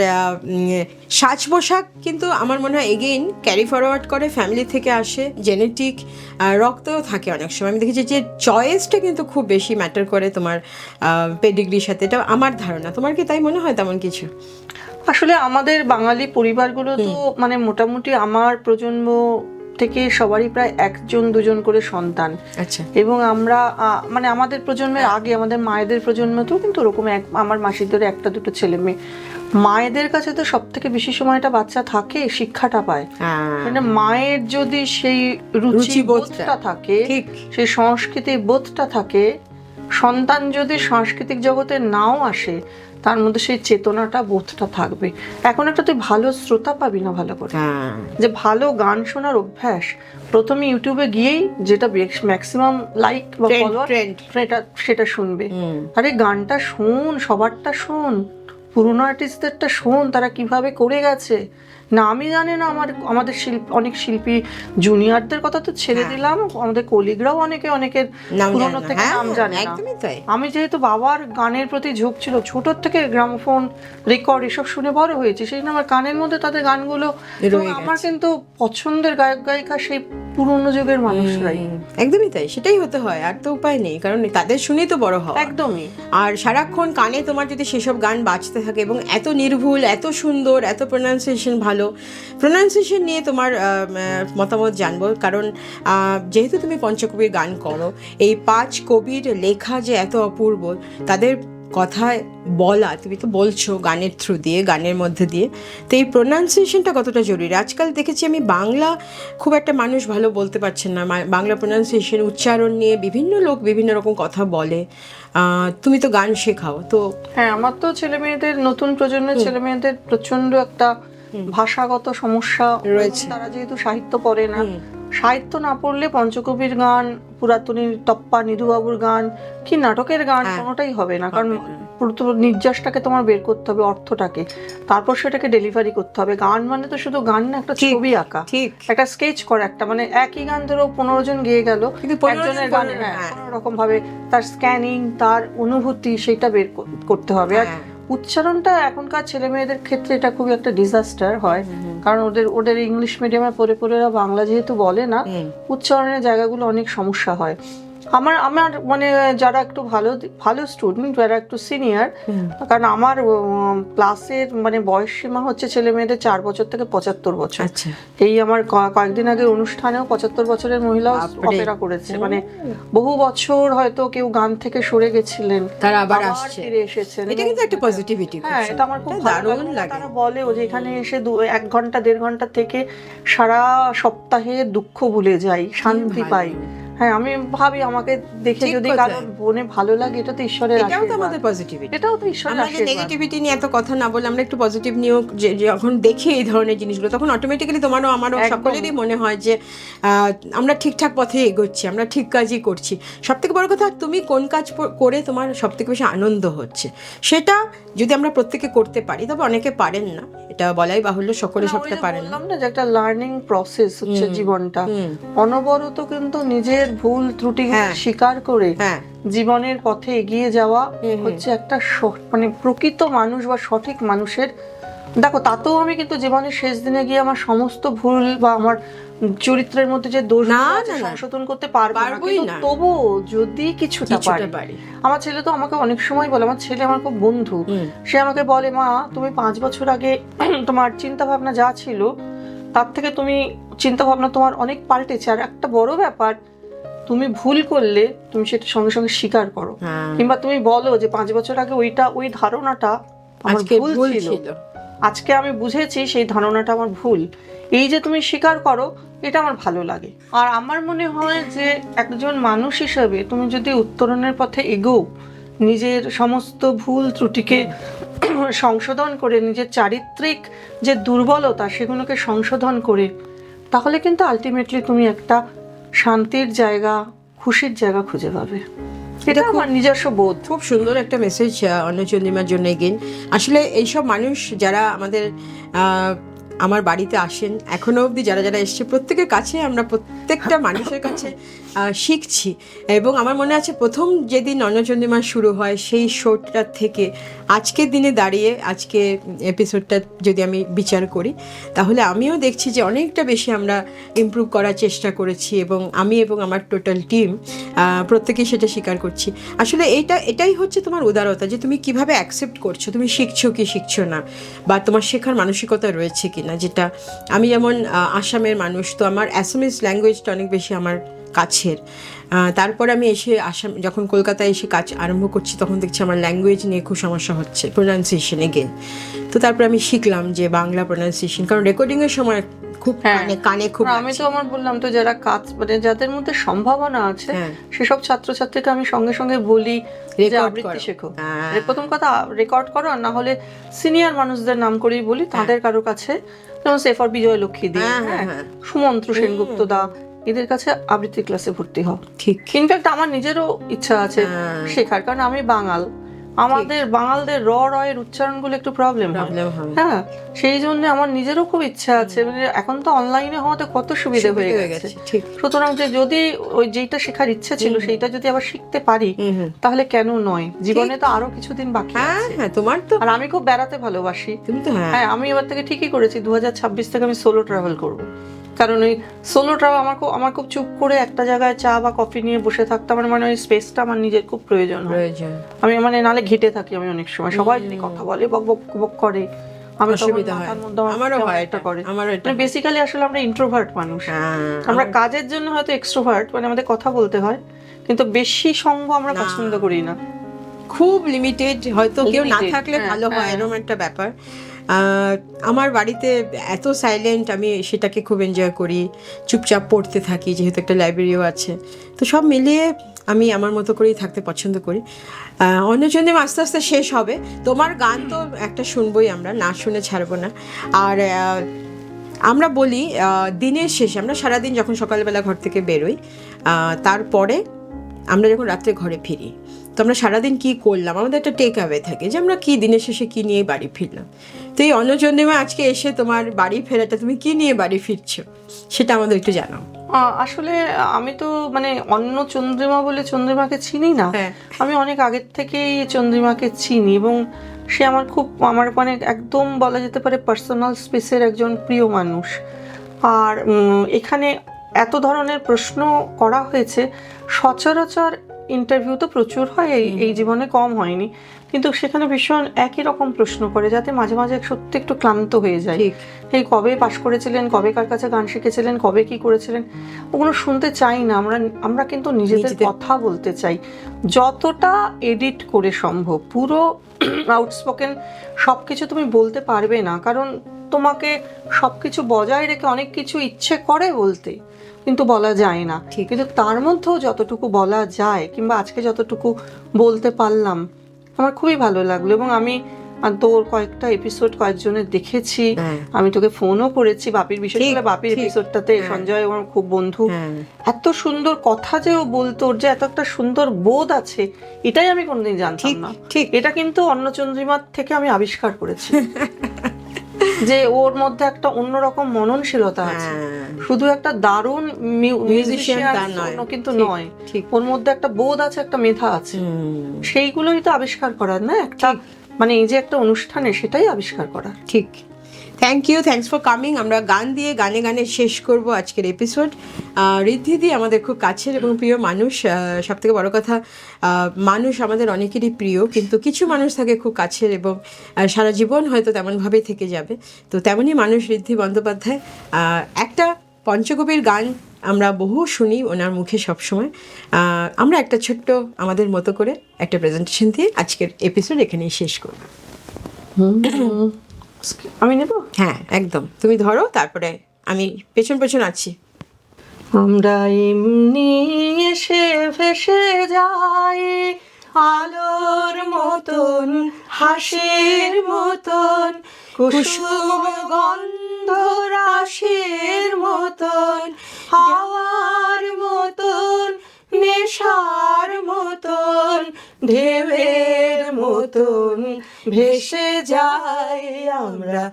সাজ পোশাক কিন্তু আমার মনে হয় এগেইন ক্যারি ফরওয়ার্ড করে, ফ্যামিলি থেকে আসে, জেনেটিক রক্তও থাকে অনেক সময়। আমি দেখেছি যে চয়েসটা কিন্তু খুব বেশি ম্যাটার করে তোমার পেডিগ্রির সাথে, এটা আমার ধারণা। তোমার কি তাই মনে হয় তেমন কিছু? আসলে আমাদের বাঙালি পরিবারগুলো তো মানে মোটামুটি আমার প্রজন্ম থেকে সবারই প্রায় একজন দুজন করে সন্তান। আচ্ছা। এবং আমরা মানে আমাদের প্রজন্মের আগে আমাদের মায়েদের প্রজন্মতেও কিন্তু ওরকম আমার মাসিদের একটা দুটো ছেলে মেয়ে। মায়েদের কাছে তো সব থেকে বেশি সময়টা বাচ্চা থাকে, শিক্ষাটা পায়। মানে মায়ের যদি সেই রুচিবোধটা থাকে, সেই সংস্কৃতি বোধটা থাকে, সন্তান যদি সাংস্কৃতিক জগতে নাও আসে, তার মধ্যে সেই চেতনাটা বোধটা থাকবে। এখন একটা তুই ভালো শ্রোতা পাবি না ভালো করে, যে ভালো গান শোনার অভ্যাস প্রথমে ইউটিউবে গিয়েই যেটা ম্যাক্সিমাম লাইক বা ফলোয়ার সেটা শুনবে। আরে গানটা শোন, সবারটা শোন, পুরোনো আর্টিস্টদেরটা শোন, তারা কিভাবে করে গেছে। না আমি জানি না, আমাদের অনেক শিল্পী জুনিয়রদের কথা তো ছেড়ে দিলাম, আমাদের কলিগরাও অনেকের পুরোনো থেকে নাম জানে না। আমি যেহেতু বাবার গানের প্রতি ঝোঁক ছিল, ছোটোর থেকে গ্রামোফোন রেকর্ড এসব শুনে বড় হয়েছে, সেই জন্য আমার কানের মধ্যে তাদের গানগুলো। আমার কিন্তু পছন্দের গায়ক গায়িকা সেই পুরোনো যুগের মানুষরাই। একদমই তাই, সেটাই হতে হয়, আর তো উপায় নেই, কারণ তাদের শুনেই তো বড় হওয়া। একদমই। আর সারাক্ষণ কানে তোমার যদি সেসব গান বাজতে থাকে এবং এত নির্ভুল, এত সুন্দর, এত প্রোনাউন্সিয়েশন ভালো, প্রোনাউন্সিয়েশন নিয়ে তোমার মতামত জানবো, কারণ যেহেতু তুমি পঞ্চকবির গান করো, এই 5 কবির লেখা যে এত অপূর্ব, তাদের কথায় বলা, তুমি তো বলছো গানের থ্রু দিয়ে, গানের মধ্যে দিয়ে, তো এই প্রোনাউন্সিয়েশনটা কতটা জরুরি। আজকাল দেখেছি আমি বাংলা খুব একটা মানুষ ভালো বলতে পারছেন না, বাংলা প্রোনাউন্সিয়েশন উচ্চারণ নিয়ে বিভিন্ন লোক বিভিন্ন রকম কথা বলে। তুমি তো গান শেখাও, তো হ্যাঁ, আমার তো ছেলে মেয়েদের, নতুন প্রজন্মের ছেলে মেয়েদের প্রচন্ড একটা ভাষাগত সমস্যা রয়েছে। তারা যেহেতু সাহিত্য পড়ে না, সাহিত্য না পড়লে পঞ্চকবির গান, পুরাতনীর তপ্পা, নিধুবাবুর গান কি নাটকের গান কোনোটাই হবে না। কারণ নির্যাসটাকে তোমার বের করতে হবে, অর্থটাকে, তারপর সেটাকে ডেলিভারি করতে হবে। গান মানে তো শুধু গান না, একটা ছবি আঁকা, একটা স্কেচ করা, একটা মানে একই গান ধরো 15 জন গেয়ে গেল, একজনের গান কোনো রকম ভাবে তার স্ক্যানিং, তার অনুভূতি সেটা বের করতে হবে। আর উচ্চারণটা এখনকার ছেলে মেয়েদের ক্ষেত্রে এটা খুবই একটা ডিজাস্টার হয়, কারণ ওদের ইংলিশ মিডিয়ামে পড়ে ওরা বাংলা যেহেতু বলে না, উচ্চারণের জায়গাগুলো অনেক সমস্যা হয়। আমার মানে যারা একটু ভালো স্টুডেন্ট, যারা একটু সিনিয়র, কারণ আমার ক্লাসের মানে বয়স সীমা হচ্ছে ছেলে মেয়েদের 4 বছর থেকে 75 বছর। এই আমার কয়েকদিন আগের অনুষ্ঠানেও 75 বছরের মহিলা অপেরা করেছে, মানে বহু বছর হয়তো কেউ গান থেকে সরে গেছিলেন, তারা আবার ফিরে এসেছেন। এটা কিন্তু একটা পজিটিভিটি। হ্যাঁ, এটা আমার খুব দারুণ লাগে। তারা বলে যে এখানে এসে 1 ঘন্টা 1.5 ঘন্টা থেকে সারা সপ্তাহে দুঃখ ভুলে যাই, শান্তি পাই। হ্যাঁ, আমি ভাবি আমাকে দেখে যদি কারোর মনে ভালো লাগে, এটা তো ঈশ্বরের আশীর্বাদ। এটাও তো আমাদের পজিটিভিটি, এটাও তো ঈশ্বরের আশীর্বাদ। আমরা নেগেটিভিটি নিয়ে এত কথা না বলে আমরা একটু পজিটিভ নিয়েও যখন দেখি এই ধরনের জিনিসগুলো, তখন অটোমেটিক্যালি তোমারও আমারও সকলেরই মনে হয় যে আমরা ঠিকঠাক পথে এগোচ্ছি, আমরা ঠিক কাজই করছি। সবথেকে বড় কথা, তুমি কোন কাজ করে তোমার সবথেকে বেশি আনন্দ হচ্ছে, সেটা যদি আমরা প্রত্যেকে করতে পারি, তবে অনেকে পারেন না, এটা বলাই বাহুল্য, সকলে সবটা পারেন না। বললাম না যে একটা লার্নিং প্রসেস হচ্ছে জীবনটা, অনবরত কিন্তু নিজের ভুল ত্রুটি স্বীকার করে জীবনের পথে এগিয়ে যাওয়া হচ্ছে একটা মানে প্রকৃত মানুষ বা সঠিক মানুষের। দেখো, তাতেও আমি কিন্তু জীবনের শেষ দিনে গিয়ে আমার সমস্ত ভুল বা আমার চরিত্রের মধ্যে যে দোষ সংশোধন করতে পারবো না, তবু যদি কিছুটা পারি। আমার ছেলে তো আমাকে অনেক সময় বলে, আমার ছেলে আমার খুব বন্ধু, সে আমাকে বলে, মা তুমি 5 বছর আগে তোমার চিন্তা ভাবনা যা ছিল তার থেকে তুমি চিন্তা ভাবনা তোমার অনেক পাল্টেছে। আর একটা বড় ব্যাপার, তুমি ভুল করলে তুমি সেটা সঙ্গে সঙ্গে স্বীকার করো, কিংবা তুমি বলো যে 5 বছর আগে ওই ধারণাটা আমার ভুল ছিল, আজকে আমি বুঝেছি সেই ধারণাটা আমার ভুল। এই যে তুমি স্বীকার করো, এটা আমার ভালো লাগে। আর আমার মনে হয় যে একজন মানুষ হিসেবে তুমি যদি উত্তরণের পথে এগোও, নিজের সমস্ত ভুল ত্রুটিকে সংশোধন করে, নিজের চারিত্রিক যে দুর্বলতা সেগুলোকে সংশোধন করে তাহলে কিন্তু আলটিমেটলি তুমি একটা শান্তির জায়গা, খুশির জায়গা খুঁজে পাবে। এটা আমার নিজস্ব বোধ। খুব সুন্দর একটা মেসেজ অন্নচন্দ্রিমার জন্য এগেন। আসলে এইসব মানুষ যারা আমার বাড়িতে আসেন এখনো অবধি, যারা যারা এসছে, প্রত্যেকের কাছে আমরা প্রত্যেকটা মানুষের কাছে শিখছি। এবং আমার মনে আছে প্রথম যেদিন অন্নচন্দ্রিমা শুরু হয় সেই শোটা থেকে আজকের দিনে দাঁড়িয়ে, আজকে এপিসোডটা যদি আমি বিচার করি, তাহলে আমিও দেখছি যে অনেকটা বেশি আমরা ইমপ্রুভ করার চেষ্টা করেছি, এবং আমি এবং আমার টোটাল টিম প্রত্যেকেই সেটা স্বীকার করছি। আসলে এটাই হচ্ছে তোমার উদারতা, যে তুমি কিভাবে অ্যাকসেপ্ট করছো, তুমি শিখছো কি শিখছো না, বা তোমার শেখার মানসিকতা রয়েছে কি না। যেটা আমি যেমন আসামের মানুষ, তো আমার অ্যাসামিজ ল্যাঙ্গুয়েজটা অনেক বেশি আমার কাছের। তারপর আমি এসে যখন কলকাতায় এসে কাজ আরম্ভ করছি, তখন দেখছি আমার ল্যাঙ্গুয়েজ নিয়ে খুব সমস্যা হচ্ছে, প্রোনাউন্সিয়েশনে গিয়ে। তো তারপর আমি শিখলাম যে বাংলা প্রোনাউন্সিয়েশন, কারণ রেকর্ডিংয়ের সময় খুব কানে খুব। আমি তো আমার বললাম তো, যারা কাজ মানে যাদের মধ্যে সম্ভাবনা আছে সেসব ছাত্রছাত্রীকে আমি সঙ্গে সঙ্গে বলি যে আবৃত্তি শেখো। প্রথম কথা রেকর্ড করো, আর না হলে সিনিয়র মানুষদের নাম করেই বলি, তাদের কারো কাছে, যেমন সেফর বিজয় লক্ষ্মী দি, সুমন্ত্র সেনগুপ্ত দা, এদের কাছে আবৃত্তি ক্লাসে ভর্তি হও। ঠিক। ইনফ্যাক্ট আমার নিজেরও ইচ্ছা আছে শেখার, কারণ আমি বাঙাল, আমাদের বাঙালদের রয়ের উচ্চারণগুলো একটু প্রবলেম হয়। হ্যাঁ, সেই জন্য আমার নিজেরও খুব ইচ্ছা আছে। মানে এখন তো অনলাইনে হওয়াতে কত সুবিধা হয়ে গেছে, সুতরাং যে যদি ওই যেটা শেখার ইচ্ছা ছিল সেইটা যদি আবার শিখতে পারি, তাহলে কেন নয়। জীবনে তো আরো কিছুদিন বাকি আছে। তোমার তো, আর আমি খুব বেড়াতে ভালোবাসি। তুমি তো, হ্যাঁ, আমি এবার থেকে ঠিকই করেছি 2026 থেকে আমি সোলো ট্রাভেল করব। কারণ ওই সোলো ট্রাভেল আমার খুব চুপ করে একটা জায়গায় চা বা কফি নিয়ে বসে থাকতে আমার মানে ওই স্পেসটা আমার নিজের খুব প্রয়োজন। আমি মানে নালে ঘেটে থাকি আমি অনেক সময়, সবাই যদি কথা বলে বক বক বক করে, আমি আমারও হয় এটা করে। মানে বেসিক্যালি আসলে আমরা ইন্ট্রোভার্ট মানুষ, আমরা কাজের জন্য হয়তো এক্সট্রোভার্ট, মানে আমাদের কথা বলতে হয়, কিন্তু বেশি সঙ্গ আমরা পছন্দ করি না, খুব লিমিটেড, হয়তো কেউ না থাকলে ভালো হয়, এরকম একটা ব্যাপার। আমার বাড়িতে এত সাইলেন্ট, আমি সেটাকে খুব এনজয় করি, চুপচাপ পড়তে থাকি, যেহেতু একটা লাইব্রেরিও আছে। তো সব মিলিয়ে আমি আমার মতো করেই থাকতে পছন্দ করি। অন্নচন্দ্রিমা আস্তে আস্তে শেষ হবে, তোমার গান তো একটা শুনবই, আমরা না শুনে ছাড়বো না। আর আমরা বলি দিনের শেষে, আমরা সারাদিন যখন সকালবেলা ঘর থেকে বেরোই, তারপরে আমরা যখন রাত্রে ঘরে ফিরি, তো আমরা সারাদিন কী করলাম, আমাদের একটা টেক অ্যাওয়ে থাকে যে আমরা কী দিনের শেষে কী নিয়ে বাড়ি ফিরলাম। তো এই অন্নচন্দ্রিমা আজকে এসে তোমার বাড়ি ফেরাটা, তুমি কী নিয়ে বাড়ি ফিরছো সেটা আমাদের একটু জানাও। আসলে আমি তো মানে অন্নচন্দ্রিমা বলে চন্দ্রিমাকে চিনি না, আমি অনেক আগের থেকেই চন্দ্রিমাকে চিনি, এবং সে আমার মানে একদম বলা যেতে পারে পার্সোনাল স্পেসের একজন প্রিয় মানুষ। আর এখানে এত ধরনের প্রশ্ন করা হয়েছে, সচরাচর ইন্টারভিউ তো প্রচুর হয়, এই জীবনে কম হয়নি, কিন্তু সেখানে ভীষণ একই রকম প্রশ্ন করে, যাতে মাঝে মাঝে সত্যি একটু ক্লান্ত হয়ে যায়। এই কবে পাশ করেছিলেন, কবে কার কাছে গান শিখেছিলেন, কবে কি করেছিলেন, ওগুলো শুনতে চাই না। আমরা কিন্তু নিজেদের কথা বলতে চাই, যতটা এডিট করে সম্ভব। পুরো আউটস্পোকেন সব কিছু তুমি বলতে পারবে না, কারণ তোমাকে সব কিছু বজায় রেখে অনেক কিছু ইচ্ছে করে বলতে, কিন্তু বলা যায় না। কিন্তু তার মধ্যেও যতটুকু বলা যায়, কিংবা আজকে যতটুকু বলতে পারলাম, আমার খুবই ভালো লাগলো। এবং আমি তোর কয়েকটা এপিসোড কয়েকজনের দেখেছি, আমি তোকে ফোনও করেছি বাপির, বিশেষ করে বাপির এপিসোডটাতে সঞ্জয় আমার খুব বন্ধু, এত সুন্দর কথা যে ও বলতো, ওর যে এত একটা সুন্দর বোধ আছে, এটাই আমি কোনোদিন জানতাম না। এটা কিন্তু অন্নচন্দ্রিমার থেকে আমি আবিষ্কার করেছি, যে ওর মধ্যে একটা অন্যরকম মননশীলতা আছে, শুধু একটা দারুণ মিউজিশিয়ান কিন্তু নয়, ওর মধ্যে একটা বোধ আছে, একটা মেধা আছে, সেইগুলোই তো আবিষ্কার করার না একটা, মানে এই যে একটা অনুষ্ঠানে সেটাই আবিষ্কার করা। ঠিক। Thanks for coming. আমরা গান দিয়ে গানে গানে শেষ করব আজকের এপিসোড। ঋদ্ধিদি আমাদের খুব কাছের এবং প্রিয় মানুষ। সব থেকে বড় কথা, মানুষ আমাদের অনেকেরই প্রিয়, কিন্তু কিছু মানুষ থাকে খুব কাছের এবং সারা জীবন হয়তো তেমনভাবেই থেকে যাবে। তো তেমনই মানুষ ঋদ্ধি বন্দ্যোপাধ্যায়। একটা পঞ্চকবির গান আমরা বহু শুনি ওনার মুখে সবসময়। আমরা একটা ছোট্ট আমাদের মতো করে একটা প্রেজেন্টেশন দিয়ে আজকের এপিসোড এখানেই শেষ করব। আমি নেব? হ্যাঁ, একদম, তুমি ধরো, তারপরে আমি পেছন পেছন আছি। আমরা এমনি এসে ভেসে যাই আলোর মতন, হাসির মতন, কুসুম গন্ধ গন্ধরাশের মতন, হাওয়ার মতন, নেশার মতন, ঢেউয়ের মতন ভেসে যাই আমরা,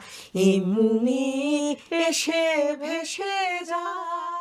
এমনি এসে ভেসে যাই।